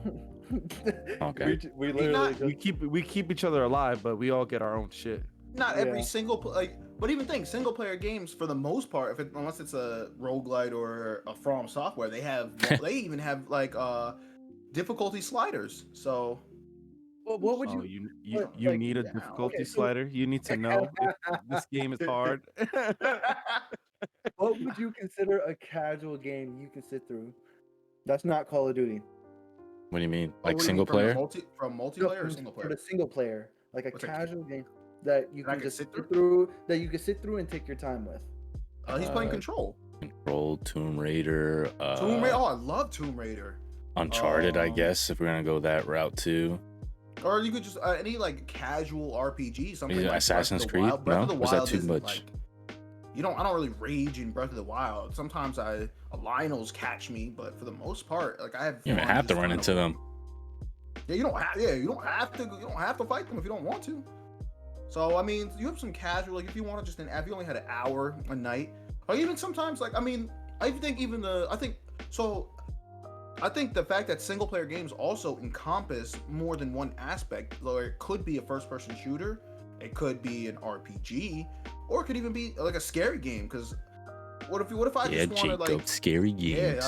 Okay. We literally literally We keep each other alive, but we all get our own shit. not every Yeah. single but even think single player games for the most part, unless it's a roguelite or a From Software, they even have difficulty sliders. So what would Oh, you? you but, need a yeah, difficulty okay, so- slider. You need to know if this game is hard. What would you consider a casual game you can sit through? That's not Call of Duty. What do you mean? what Like do you single mean, from the player? from No, multiplayer or from- single For player? the single player, like a What's a- casual game that you That I can can just sit sit through, that you can sit through and take your time with. He's playing Uh, Control. Control, Tomb Raider, Tomb Raider. Oh, I love Tomb Raider. Uncharted. I um, guess if we're gonna go that route too. Or you could just any casual RPG, something Yeah, like Assassin's Breath of the Creed? Wild. Breath of No? the Was that Wild too isn't, much? I don't really rage in Breath of the Wild. Sometimes Lionels catch me, but for the most part, I have. You don't fun have to just run trying into them. Yeah, you don't have. Yeah, you don't have to. You don't have to fight them if you don't want to. So I mean, you have some casual. If you want to just if you only had an hour a night, or even sometimes I think the fact that single player games also encompass more than one aspect. It could be a first person shooter, it could be an RPG, or it could even be like a scary game. Because what if I Yeah, just want to Jacob. Scary games.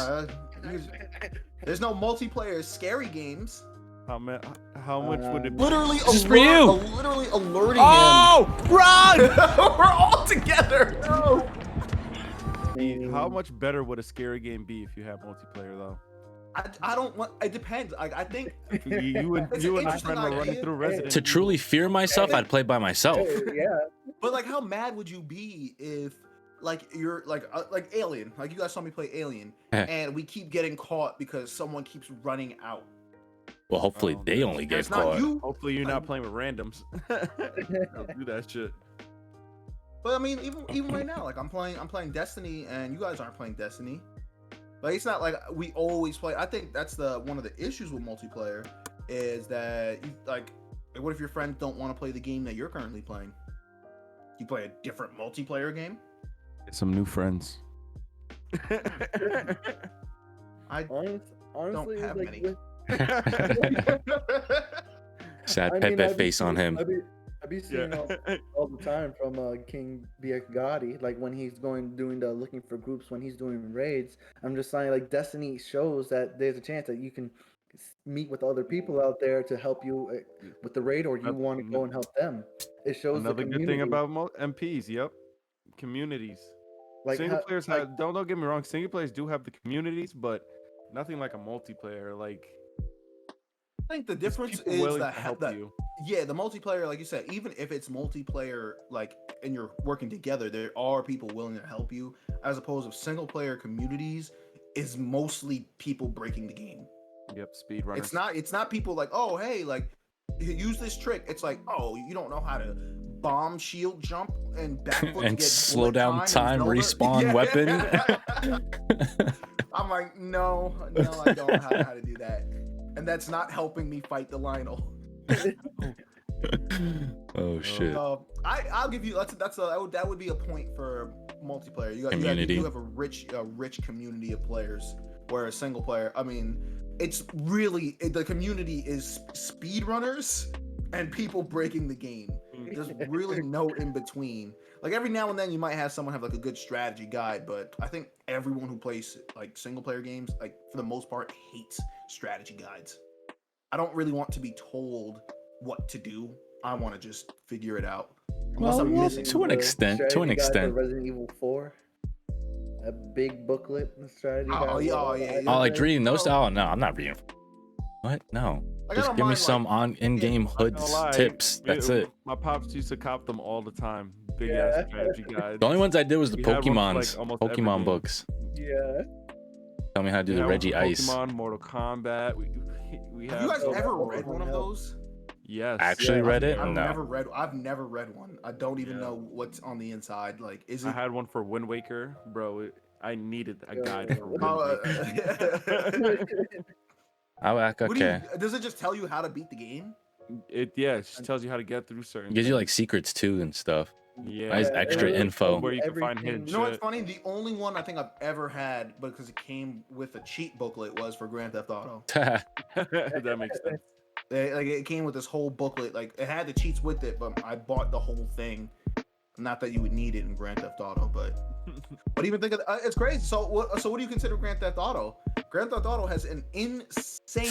there's no multiplayer scary games. How much would it be? Literally, This is for you. Literally alerting run! him. We're all together. No. How much better would a scary game be if you had multiplayer though? I don't want. It depends. I think You and It's you an and a interesting friend were running idea. through Resident. To truly fear myself, I'd play by myself. Yeah. But how mad would you be if you're like Alien, you guys saw me play Alien, and we keep getting caught because someone keeps running out. Well, hopefully Oh, they only get It's not caught. you. Hopefully you're not playing with randoms. Don't do that shit. But I mean, even right now, I'm playing Destiny, and you guys aren't playing Destiny. It's not like we always play. I think that's one of the issues with multiplayer is that you what if your friends don't want to play the game that you're currently playing? You play a different multiplayer game. Get some new friends. I Honestly, have like, many. with- Sad I mean, Pepe I'd be face on seeing- him. I'd be seeing all the time from King BX Gotti, when he's doing the looking for groups, when he's doing raids. I'm just saying, Destiny shows that there's a chance that you can meet with other people out there to help you with the raid, or you want to go and help them. It shows Another the good thing community. about MPs, yep, communities. Single how- players don't get me wrong. Single players do have the communities, but nothing like a multiplayer. I think the There's difference people is willing that to help you. Yeah, the multiplayer, like you said, even if it's multiplayer, and you're working together, there are people willing to help you. As opposed to single player communities, is mostly people breaking the game. Yep, speedrunners. It's not people oh, hey, use this trick. It's oh, you don't know how to bomb shield jump and backflip to And get slow bullet down in time, Zelda? respawn Yeah. weapon. I'm no, I don't know how to do that. And that's not helping me fight the Lionel. Oh shit. I'll give you that would be a point for multiplayer. You Community. have a rich community of players. Where a single player, it's really the community is speedrunners and people breaking the game. There's really no in between. Like every now and then you might have someone have like a good strategy guide, but I think everyone who plays like single player games, like for the most part, hates strategy guides. I don't really want to be told what to do. I want to just figure it out. Unless Well, I'm yeah, missing. to an The extent. To an strategy guide for extent. Resident Evil 4, a big booklet strategy guide. Oh, yeah, with all oh, the yeah, items yeah. Oh, like in it. reading those? Oh. Oh no, I'm not reading. What? No. Like, I Just don't give me mind, some like, on in-game Not gonna hoods lie, tips. That's it. My pops used to cop them all the time. Big Yeah. ass strategy guides. The only ones I did was the We had one for, like, Pokemons, almost every Pokemon game. books. Yeah. Tell me how to do We the had one Reggie for Ice. Pokemon, Mortal Kombat. We Have you guys so ever Pokemon read one of help. those? Yes. Actually Yeah, read it? I've No. never read one. I don't even Yeah. know what's on the inside. Like, is I it? had one for Wind Waker, bro. I needed a Yeah. guide for Wind Oh, Waker. Okay. Does it just tell you how to beat the game? It just tells you how to get through certain. It gives you like things. secrets too and stuff. Yeah. Nice Yeah, extra it really info. tells Where you can find everything. hidden You know what's shit. funny? The only one I think I've ever had, because it came with a cheat booklet, was for Grand Theft Auto. That makes sense. It came with this whole booklet. Like it had the cheats with it, but I bought the whole thing. Not that you would need it in Grand Theft Auto, but even think of it's crazy. So what do you consider Grand Theft Auto? Grand Theft Auto has an insane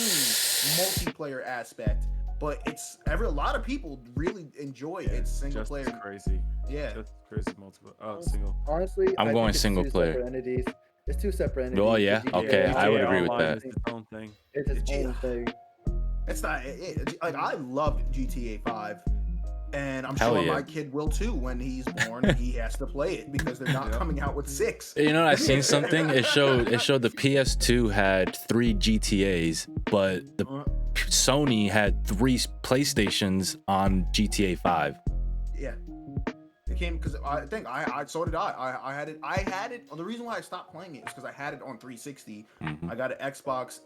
multiplayer aspect, but a lot of people really enjoy its single Just player. crazy. Yeah. Just crazy multiple. Oh, single. Honestly, I'm I going think it's single two player. separate entities. It's two separate entities. Oh, yeah? The Okay, GTA I would GTA agree with Online that. is its own thing. It's its The own thing. It's not like I loved GTA 5, and I'm Hell sure yeah. my kid will too when he's born. He has to play it because they're not Yep. coming out with 6. You know, I seen something. It showed the PS2 had 3 GTAs, but the Sony had 3 PlayStations on GTA 5. Yeah. It came because I think I so did I had it. The reason why I stopped playing it is because I had it on 360. Mhm. I got an Xbox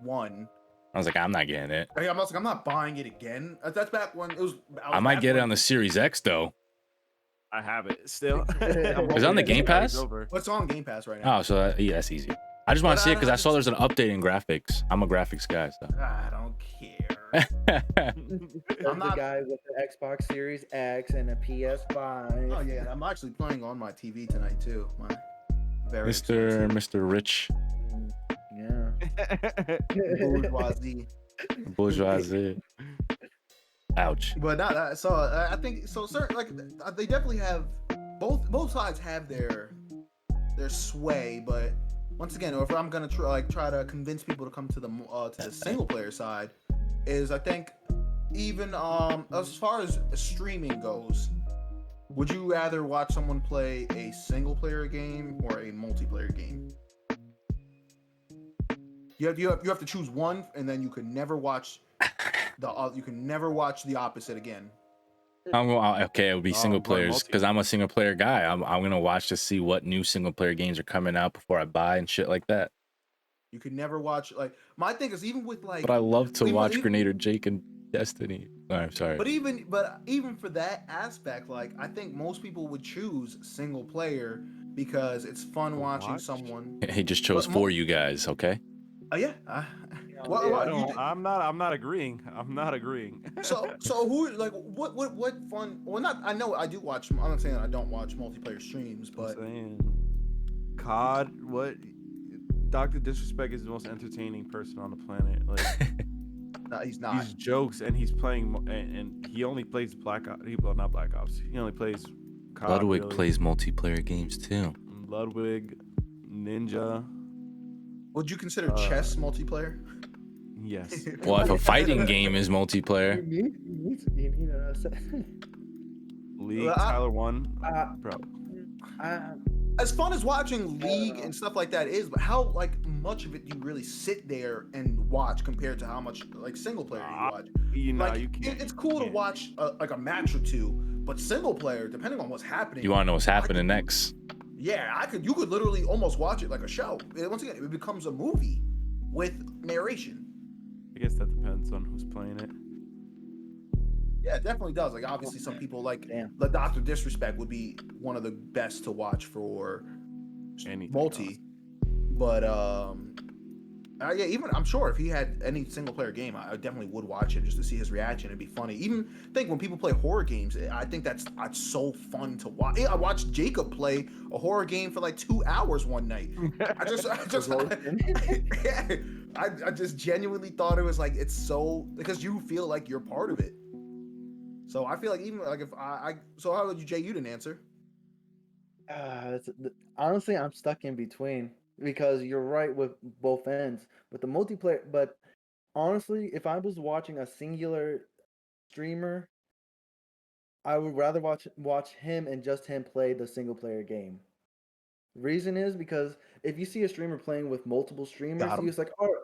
One. I was like, I'm not getting it. I'm not buying it again. That's back when it was. I might get it on the Series X though. I have it still. Is it on the Game Pass? What's on Game Pass right now? Oh, so yeah, that's easy. I just want But to see I it because don't I saw there's an update in graphics. I'm a graphics guy, so. I don't care. There's I'm not. the guy with the Xbox Series X and a PS5. Oh yeah, I'm actually playing on my TV tonight too. My very Mr. Rich Yeah. bourgeoisie. bourgeoisie. Ouch. But not that. So I think so. Certain like they definitely have both sides have their sway, but once again, if I'm gonna try to convince people to come to the single player side, is I think even as far as streaming goes, would you rather watch someone play a single player game or a multiplayer game? You have to choose one, and then you can never watch the opposite again. I'm going. Okay, it would be Oh, single I'm going players multi. because I'm a single player guy. I'm gonna watch to see what new single player games are coming out before I buy and shit like that. You can never watch like my thing is even with like. But I love to even- watch even- Grenader Jake and Destiny. Oh, I'm sorry. But even for that aspect, like I think most people would choose single player because it's fun watching Watch? someone. He just chose But for you guys. Okay. Oh yeah. What, Yeah, what, No, you did- I'm not agreeing. I'm not agreeing. so who like what fun? Well, not I know I do watch. I'm not saying I don't watch multiplayer streams, but I'm saying, COD. What? Dr. Disrespect is the most entertaining person on the planet. Like no, he's not. these jokes, and he's playing, and he only plays Black Ops. Well, not Black Ops. He only plays COD. Ludwig really. plays multiplayer games too. Ludwig, Ninja. Would you consider chess multiplayer? Yes. Well, if a fighting game is multiplayer, You need League. Well, Tyler won. Bro. As fun as watching League and stuff like that is, but how like much of it do you really sit there and watch compared to how much like single player you watch? You know, Like you can't. it's cool to can't. watch like a match or two, but single player, depending on what's happening, you want to know what's happening next? yeah, you could literally almost watch it like a show. Once again, it becomes a movie with narration. I guess that depends on who's playing it. Yeah, it definitely does. Like obviously, some people like Damn. the Dr. Disrespect would be one of the best to watch for Anything multi, but Yeah, even I'm sure if he had any single player game, I definitely would watch it just to see his reaction. It'd be funny. Even think when people play horror games, I think that's so fun to watch. I watched Jacob play a horror game for like 2 hours one night. I just I just genuinely thought it was like it's so because you feel like you're part of it. So I feel like even like if so how would you, Jay? You didn't answer. Honestly, I'm stuck in between because you're right with both ends. With the multiplayer, but honestly, if I was watching a singular streamer, I would rather watch him and just him play the single player game. Reason is because if you see a streamer playing with multiple streamers, Got him. he's like, "Oh,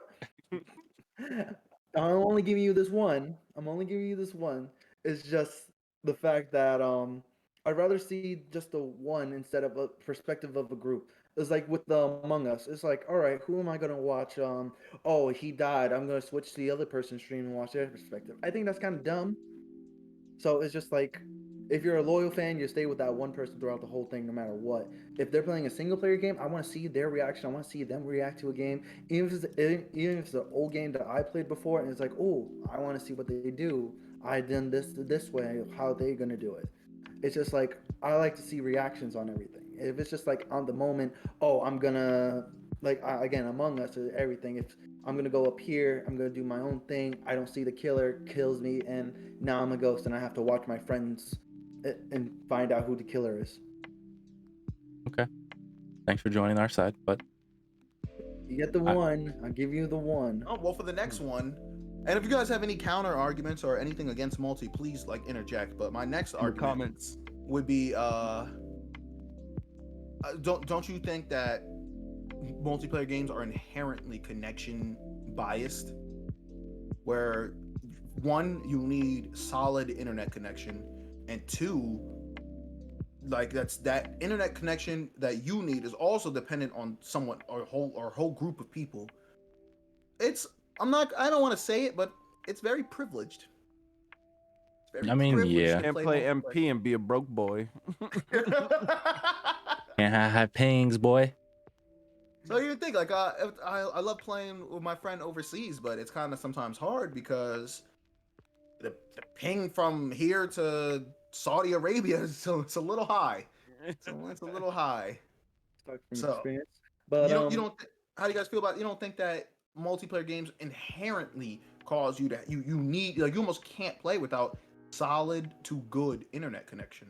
I'm only giving you this one. I'm only giving you this one." It's just the fact that I'd rather see just the one instead of a perspective of a group. It's like with the Among Us. It's like, all right, who am I gonna watch? Oh, he died. I'm gonna switch to the other person's stream and watch their perspective. I think that's kind of dumb. So it's just like, if you're a loyal fan, you stay with that one person throughout the whole thing, no matter what. If they're playing a single player game, I want to see their reaction. I want to see them react to a game, even if it's an old game that I played before, and it's like, oh, I want to see what they do. I done this way. How they gonna do it? It's just like I like to see reactions on everything. If it's just like on the moment, oh, I'm gonna like again Among Us or everything. If I'm gonna go up here, I'm gonna do my own thing. I don't see the killer, kills me, and now I'm a ghost, and I have to watch my friends and find out who the killer is. Okay. Thanks for joining our side, but You get the one. I'll give you the one. Oh well, for the next one, and if you guys have any counter arguments or anything against multi, please like interject. But my next In the argument comments. would be don't you think that multiplayer games are inherently connection biased, where one, you need solid internet connection, and two, like that internet connection that you need is also dependent on someone or whole group of people. I don't want to say it, but it's very privileged. It's very I mean, privileged yeah. to Can't play MP and be a broke boy. Can't have high pings, boy. So you think like I love playing with my friend overseas, but it's kind of sometimes hard because the ping from here to Saudi Arabia is it's a little high. So it's a little high. Talk from So experience. But how do you guys feel about you don't think that multiplayer games inherently cause you to you need like you almost can't play without solid to good internet connection?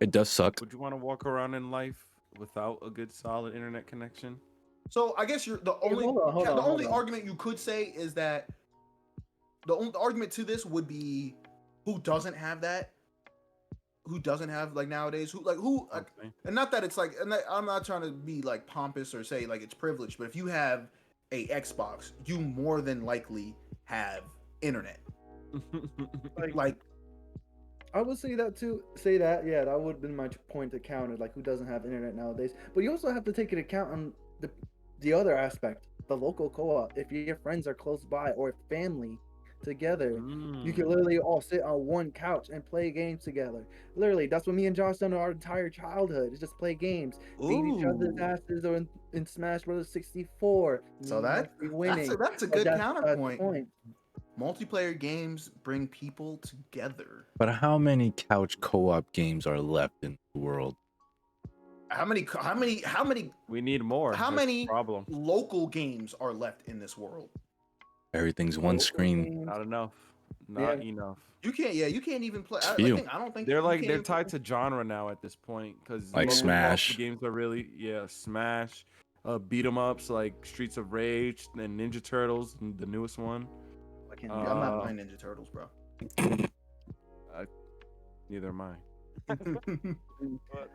It does suck. Would you want to walk around in life without a good solid internet connection? So I guess you're the only hold on. argument you could say is that the only argument to this would be who doesn't have that, who doesn't have like nowadays, Okay. and not that it's like, and I'm not trying to be like pompous or say like it's privileged, but if you have a Xbox, you more than likely have internet. Like I would say that too. Say that, yeah, that would have been my point to counter. Like, who doesn't have internet nowadays? But you also have to take into account on the other aspect, the local co-op. If your friends are close by or family together, you can literally all sit on one couch and play games together. Literally, that's what me and Josh done our entire childhood. Is just play games, beat each other's asses, or in Smash Bros. 64. So winning. That's a good counterpoint. Multiplayer games bring people together. But how many couch co-op games are left in the world? How many? We need more. How That's many the problem? local games are left in this world? Everything's one screen. Not enough. Not enough. You can't even play. I don't think They're tied to genre now at this point because like Smash games are really Smash, beat 'em ups like Streets of Rage and Ninja Turtles, the newest one. I'm not playing Ninja Turtles, bro. Neither am I. But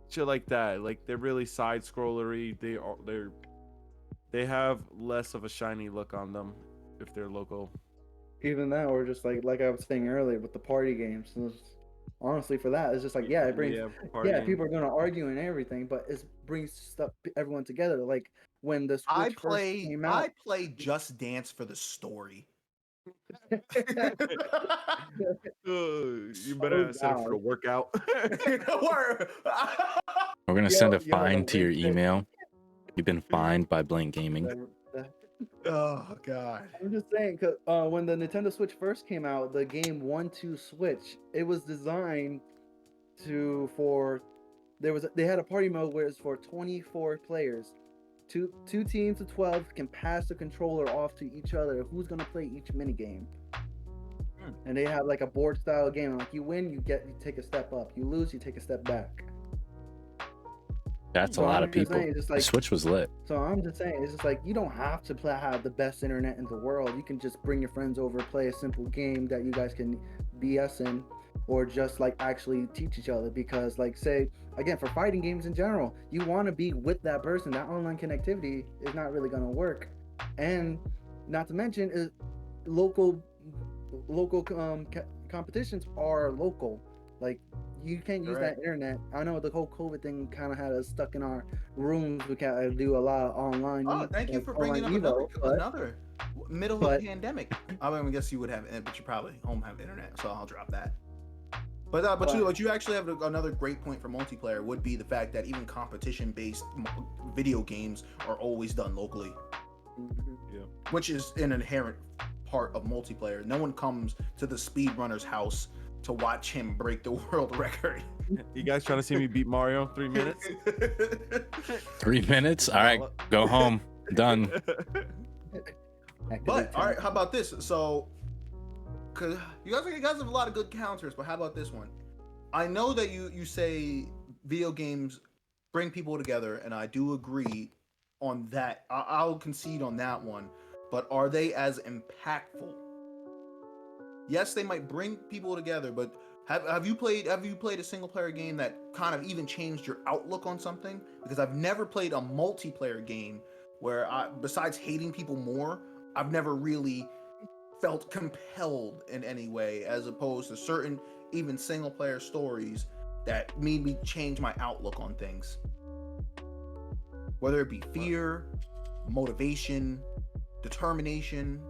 shit like that, like they're really side scrollery. They have less of a shiny look on them if they're local. Even that, or just like I was saying earlier with the party games. Honestly, for that, it's just like it brings people are gonna argue and everything, but it brings everyone together. Like when the Switch first came out, I play Just Dance for the story. You better set up for the workout. We're gonna send a fine to your email. You've been fined by Blink Gaming. That- Oh god. I'm just saying, cause when the Nintendo Switch first came out, the game 1-2 Switch, it was designed they had a party mode where it's for 24 players. Two teams of 12 can pass the controller off to each other. Who's gonna play each mini game? And they have like a board style game. Like you win, you take a step up. You lose, you take a step back. That's a So lot I'm of just people. saying, it's just The like Switch was lit. So I'm just saying, it's just like you don't have to have the best internet in the world. You can just bring your friends over, play a simple game that you guys can BS in, or just like actually teach each other. Because like say again, for fighting games in general, you want to be with that person. That online connectivity is not really going to work, and not to mention is local competitions are local. Like you can't use that internet. I know the whole COVID thing kind of had us stuck in our rooms. We can't do a lot of online. Oh, thank you for bringing up another middle of the pandemic. I mean, I guess you would have it, but you probably home have internet, so I'll drop that. But you actually have another great point for multiplayer would be the fact that even competition-based video games are always done locally. Yeah. Which is an inherent part of multiplayer. No one comes to the speedrunner's house to watch him break the world record. You guys trying to see me beat Mario in 3 minutes? 3 minutes? All right, go home. Done. But all right, how about this? So, cause you guys have a lot of good counters, but how about this one? I know that you say video games bring people together, and I do agree on that. I'll concede on that one. But are they as impactful? Yes, they might bring people together, but have you played a single player game that kind of even changed your outlook on something? Because I've never played a multiplayer game where besides hating people more, I've never really felt compelled in any way, as opposed to certain even single player stories that made me change my outlook on things. Whether it be fear, motivation, determination.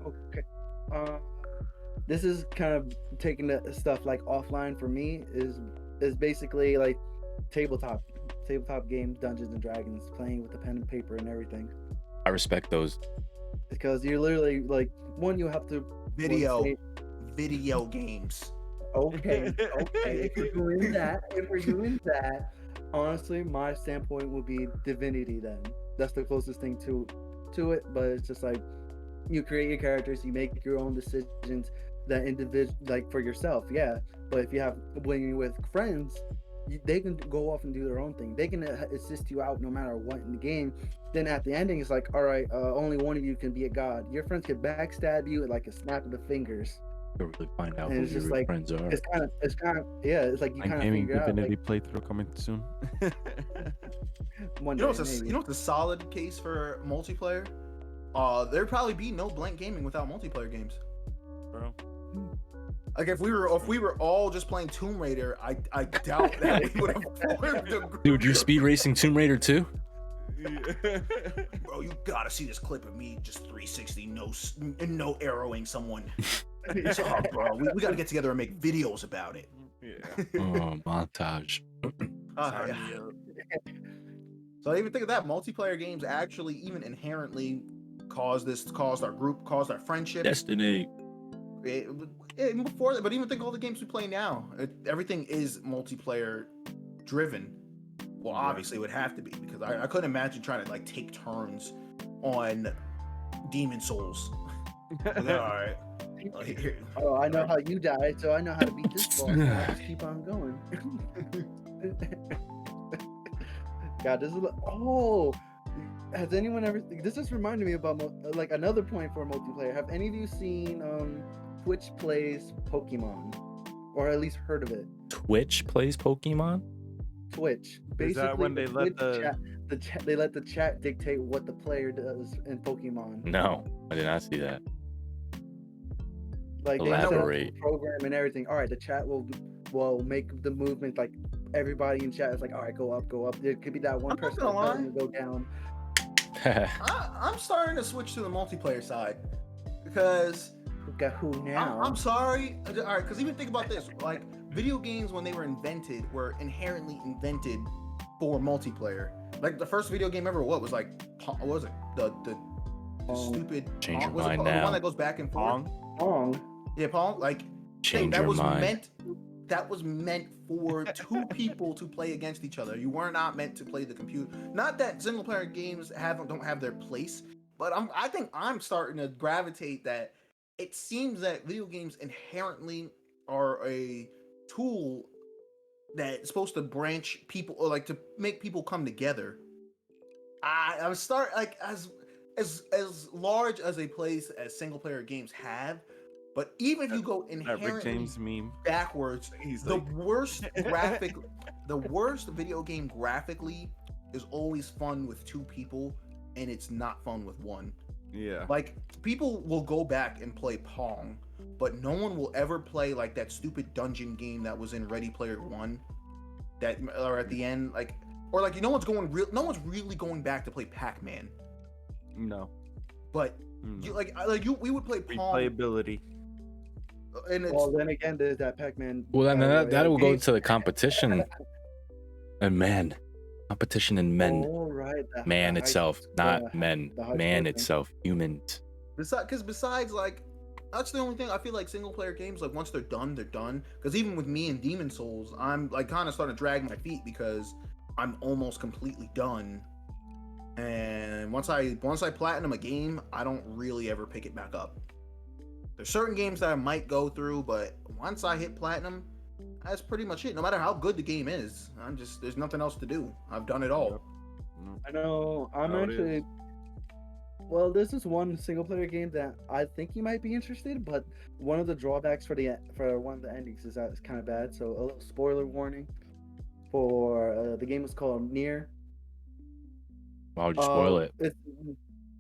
Okay. This is kind of taking the stuff like offline for me is basically like tabletop games, Dungeons and Dragons, playing with the pen and paper and everything. I respect those. Because you're literally like you have to video games. Okay. If we're doing that, honestly, my standpoint would be Divinity. Then that's the closest thing to it. But it's just like you create your characters, you make your own decisions. That individual, like for yourself, yeah. But if when you're with friends, they can go off and do their own thing. They can assist you out no matter what in the game. Then at the ending, it's like, all right, only one of you can be a god. Your friends can backstab you at like a snap of the fingers. To really find out And who your like, friends are. It's kind of, yeah. It's like you kind of figure out. Divinity playthrough coming soon. One You know, day, what's a solid case for multiplayer? There'd probably be no blank gaming without multiplayer games. Bro. Like if we were all just playing Tomb Raider, I doubt that we would have formed a group. Dude, you're speed racing Tomb Raider 2? Bro, you gotta see this clip of me just 360 no arrowing someone. It's hard, bro. We gotta get together and make videos about it. Yeah. Oh, montage. Yeah. So I even think of that. Multiplayer games actually even inherently caused our friendship. Destiny. Before that, but even think all the games we play now, everything is multiplayer driven. Well, obviously it would have to be, because I couldn't imagine trying to like take turns on Demon Souls. Like, all right. Oh, I know how you died, so I know how to beat this boss. I just keep on going. God, this is has anyone ever? This just reminded me about like another point for multiplayer. Have any of you seen Twitch plays Pokemon, or at least heard of it? Twitch plays Pokemon? Twitch. Basically, Is that when they let they let the chat dictate what the player does in Pokemon? No, I did not see that. Like they set up Elaborate. the program and everything. All right, the chat will make the movement. Like everybody in chat is like, all right, go up. There could be that one I'm not person gonna that lie. doesn't go down. I'm starting to switch to the multiplayer side, because Got who now? I'm sorry. All right, because even think about this. Like, video games when they were invented were inherently invented for multiplayer. Like the first video game ever, what was like, what was it? The stupid Change your was it mind called? The one now. that goes back and forth. Pong. Yeah, Pong. Like Change that your was mind. that was meant for two people to play against each other. You were not meant to play the computer. Not that single player games don't have their place, but I think I'm starting to gravitate that it seems that video games inherently are a tool that's supposed to branch people or like to make people come together. I'm start like as large as a place as single player games have, but even if you go That Rick inherently James meme. backwards, He's the like, worst video game graphically is always fun with two people, and it's not fun with one. yeah. Like people will go back and play Pong, but no one will ever play like that stupid dungeon game that was in Ready Player One. That or at the end, like or like no one's really going back to play Pac-Man. No. But No. we would play Pong, Replayability. and it's Well, then again, there's that Pac-Man. Well, then Battle that Royale will go game. to the competition and men. Competition in men. Oh, right. Man itself, not men. the high Man score thing. itself, humans. besides like that's the only thing I feel like single player games like once they're done because even with me and Demon Souls I'm like kind of starting to drag my feet because I'm almost completely done, and once I platinum a game I don't really ever pick it back up. There's certain games that I might go through, but once I hit platinum that's pretty much it. No matter how good the game is, there's nothing else to do. I've done it all. I know. I'm No, it actually. is. Well, this is one single player game that I think you might be interested, but one of the drawbacks for one of the endings is that it's kind of bad. So a little spoiler warning for the game is called Near. Why would you spoil it? It's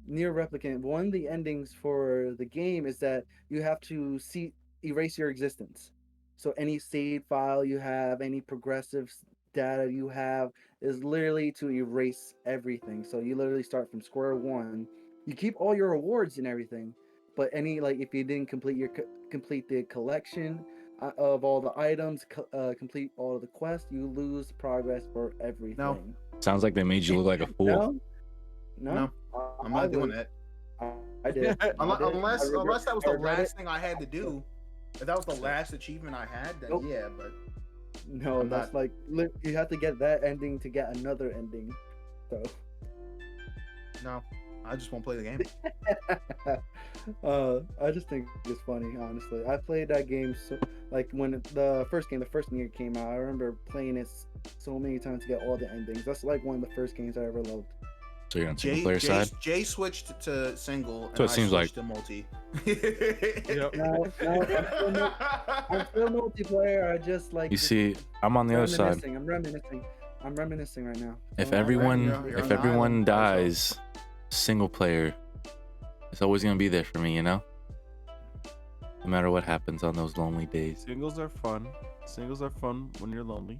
Near Replicant. One of the endings for the game is that you have to erase your existence. So any save file you have, any progressive data you have, is literally to erase everything. So you literally start from square one. You keep all your rewards and everything, but if you didn't complete the collection of all the items, complete all of the quests, you lose progress for everything. Sounds like they made you look like a fool. No, I'm not doing that. I did. Unless that was I the regret it. last thing I had to do. If that was the last achievement I had, then Nope. yeah, but No, I'm that's not- you have to get that ending to get another ending. So, no, I just won't play the game. I just think it's funny, honestly. I played that game when the first Nier came out. I remember playing it so many times to get all the endings. That's like one of the first games I ever loved. So you're on single player side. Jay switched to single, and So it I seems switched to multi. Yep. No, I'm still multiplayer. I just like. You see, I'm on the other side. I'm reminiscing right now. If Alright, everyone you're on if the everyone island, dies, single player, it's always gonna be there for me, you know. No matter what happens on those lonely days. Singles are fun. Singles are fun when you're lonely.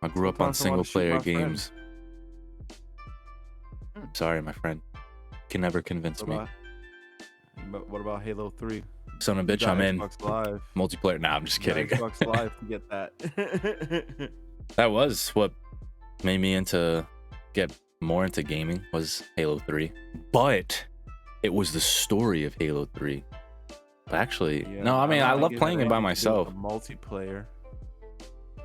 I grew up on Sometimes I wanna single shoot player my friend. games. Sorry, my friend. Can never convince me. What about Halo 3? Son of a You bitch, got I'm in. Xbox Live. Multiplayer. Nah, I'm just You got kidding. Xbox Live to get that. That was what made me get more into gaming was Halo 3. But it was the story of Halo 3. But actually, Yeah, no, I mean, I don't love think it playing had it by anything to do with myself. the Multiplayer.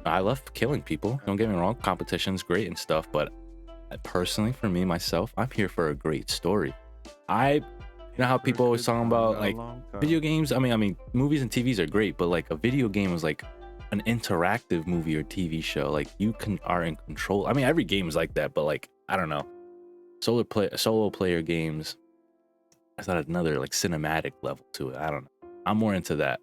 I love killing people. Don't get me wrong. Competition's great and stuff, but personally, for me, myself, I'm here for a great story. You know how people always talking about like video games? I mean, movies and TVs are great, but like a video game is like an interactive movie or TV show. Like you are in control. I mean, every game is like that, but like I don't know, solo player games. It's not another like cinematic level to it. I don't know. I'm more into that.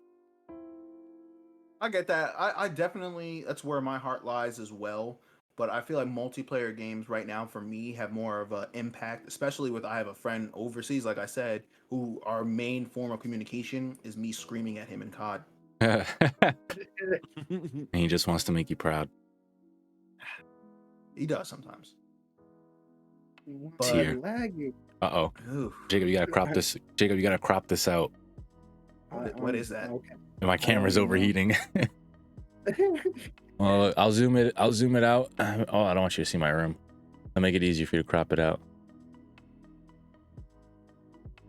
I get that. I definitely that's where my heart lies as well. But I feel like multiplayer games right now for me have more of an impact, especially with I have a friend overseas, like I said, who our main form of communication is me screaming at him in COD. And he just wants to make you proud. He does sometimes. But Here. laggy. Uh-oh. Ooh, Jacob, you gotta crop this. Jacob, you gotta crop this out. what is that? Okay. My camera's don't know. overheating. I'll zoom it out. Oh, I don't want you to see my room. I'll make it easy for you to crop it out.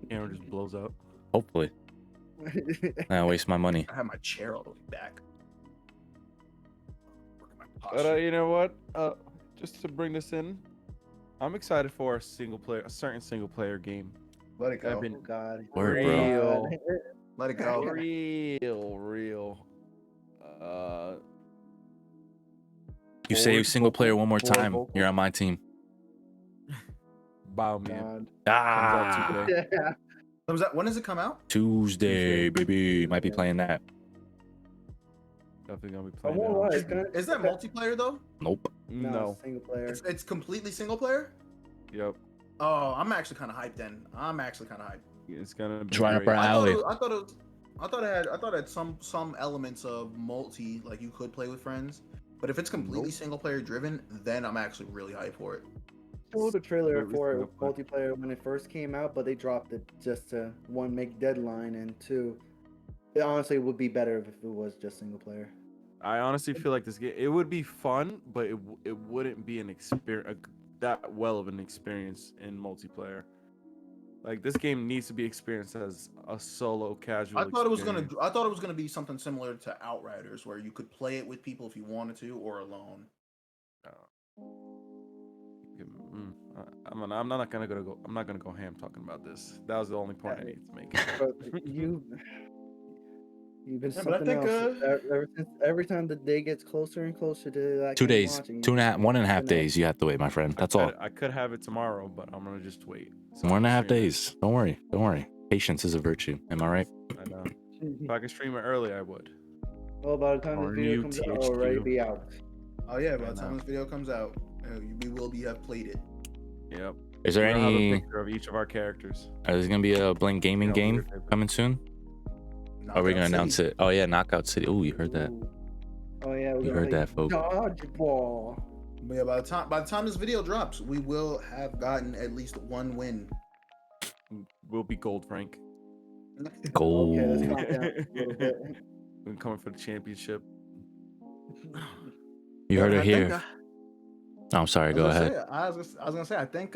Camera just blows up. Hopefully. I waste my money. I have my chair all the way back. Look at my But posture. you know what? Just to bring this in, I'm excited for a certain single player game. Let it go. I've been Oh God. Word, bro. real, Let it go. real. You say Forward single player one more forward time. vocal. You're on my team. Biomutant God. Ah, comes out today. When does it come out? Tuesday, baby. Might be playing that. Definitely gonna be I playing. won't that. lie, it's kinda- Is that multiplayer though? Nope. No. single player. It's completely single player. Yep. Oh, I'm actually kind of hyped then. I'm actually kind of hyped. It's gonna be Right up great. our alley. I thought it had some elements of multi, like you could play with friends. But if it's completely single player driven, then I'm actually really hyped for it. Saw the trailer Completely for it single with multiplayer when it first came out, but they dropped it just to one, make deadline, and two, it honestly would be better if it was just single player. I honestly feel like this game, it would be fun, but it wouldn't be an experience that well of an experience in multiplayer. Like this game needs to be experienced as a solo casual. I thought it was experience. gonna be something similar to Outriders, where you could play it with people if you wanted to, or alone. I'm not gonna go ham talking about this. That was the only point I needed to make. But you've been Yeah, but I something think, else every time the day gets closer and closer to that 2 game days. launching, 1.5 days. You have to wait, my friend. That's all. I could have it tomorrow, but I'm gonna just wait. So 1.5 stream it. days. Don't worry. Patience is a virtue. Am I right? I know. If I could stream it early, I would. Well, by the time the video comes out, it'll already be out. Oh yeah, by I the time know. this video comes out, we will have played it. Yep. Is there We're gonna have a any? picture of each of our characters? Is there gonna be a Blink Gaming Yeah, game weird paper. coming soon? Are we gonna announce it? Oh yeah, Knockout City. Oh, you heard that? Ooh. Oh yeah, we're You gonna heard play that, folks. Dodgeball. But yeah, by the time this video drops, we will have gotten at least one win. We'll be gold, Frank. Gold. Okay, let's calm down a little bit. We're coming for the championship. You heard I it think, here. Oh, I'm sorry. I Go was gonna ahead. say, I was gonna say, I think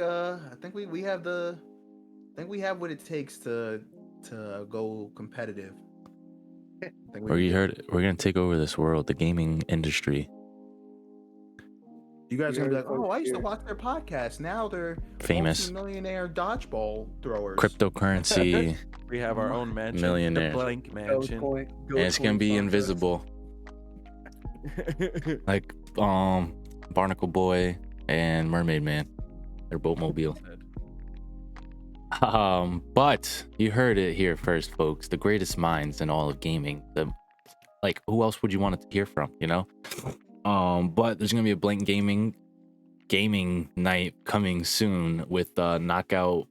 we have what it takes to go competitive. I think Or you do. heard it. We're gonna take over this world, the gaming industry. You guys You are gonna be heard like, it oh, I used to here. watch their podcast. Now they're Famous. millionaire dodgeball throwers. Cryptocurrency, We have our own mansion, Millionaire. the blank mansion. and it's gonna be invisible, like Barnacle Boy and Mermaid Man. They're boatmobile. But you heard it here first, folks. The greatest minds in all of gaming. Who else would you want to hear from? You know. But there's gonna be a Blink gaming night coming soon with Knockout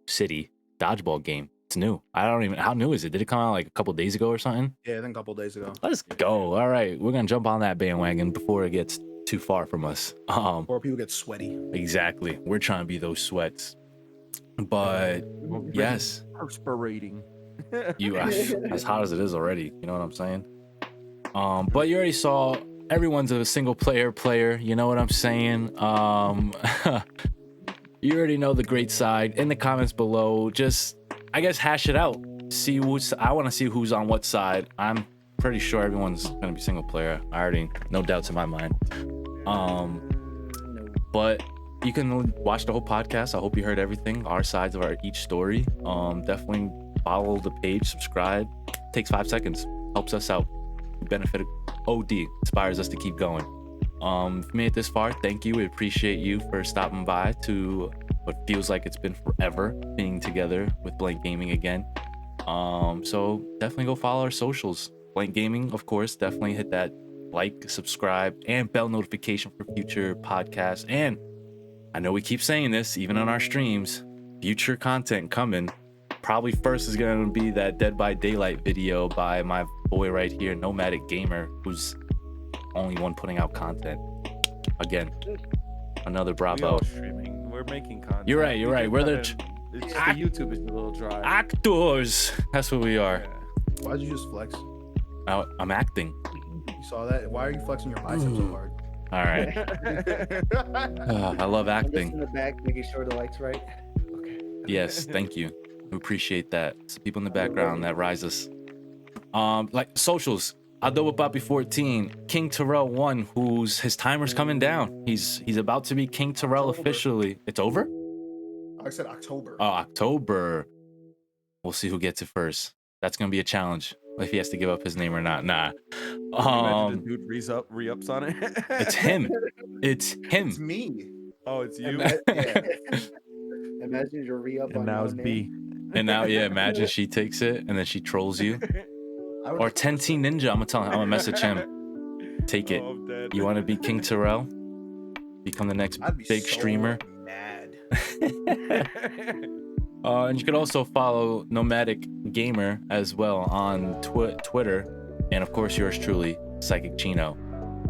City dodgeball game. It's new. How new is it? Did it come out like a couple days ago or something? Yeah, I think a couple days ago. Let's go. All right, we're gonna jump on that bandwagon before it gets too far from us. Or people get sweaty. Exactly. We're trying to be those sweats. But yes, Perspirating. as hot as it is already. You know what I'm saying? But you already saw everyone's a single player. You know what I'm saying? You already know the great side. In the comments below, just I guess hash it out. I want to see who's on what side. I'm pretty sure everyone's gonna be single player. I already no doubts in my mind. But you can watch the whole podcast. I hope you heard everything, our sides of each story. Definitely follow the page, subscribe. Takes 5 seconds, helps us out. We benefit OD, inspires us to keep going. If you made it this far, thank you. We appreciate you for stopping by to what feels like it's been forever being together with Blank Gaming again. So definitely go follow our socials. Blank Gaming, of course, definitely hit that like, subscribe, and bell notification for future podcasts. And I know we keep saying this, even on our streams, future content coming. Probably first is going to be that Dead by Daylight video by my boy right here, Nomadic Gamer, who's only one putting out content. Again, another We bravo. all streaming. We're making content. You're right. We We're the just haven't- the YouTube is a little dry. actors. That's what we are. Yeah. Why'd you just flex? I'm acting. You saw that? Why are you flexing your biceps so hard? All right. I love I'm just acting. in the back making sure the light's right. Okay. Yes, thank you. We appreciate that. It's the people in the background that rise us. Like socials. Adobo Papi 14, King Terrell 1, who's his timer's coming down. He's about to be King Terrell October. officially. It's over? I said October. Oh, October. We'll see who gets it first. That's gonna be a challenge. If he has to give up his name or not. Nah. Imagine the dude re-ups on it. It's him. It's him. It's me. Oh, it's you. Yeah. Imagine you're re-up And on now no it's B. name. And now, yeah, imagine she takes it and then she trolls you. I would Or like to 10T Ninja. I'm gonna message him. Take it. Oh, I'm dead. You want to be King Terrell? Become the next I'd be big so streamer. mad. And you could also follow Nomadic Gamer as well on Twitter, and of course yours truly, Psychic Chino,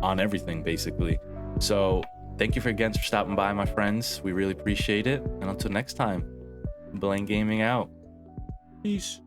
on everything basically. So thank you for stopping by, my friends. We really appreciate it. And until next time, Blaine Gaming out. Peace.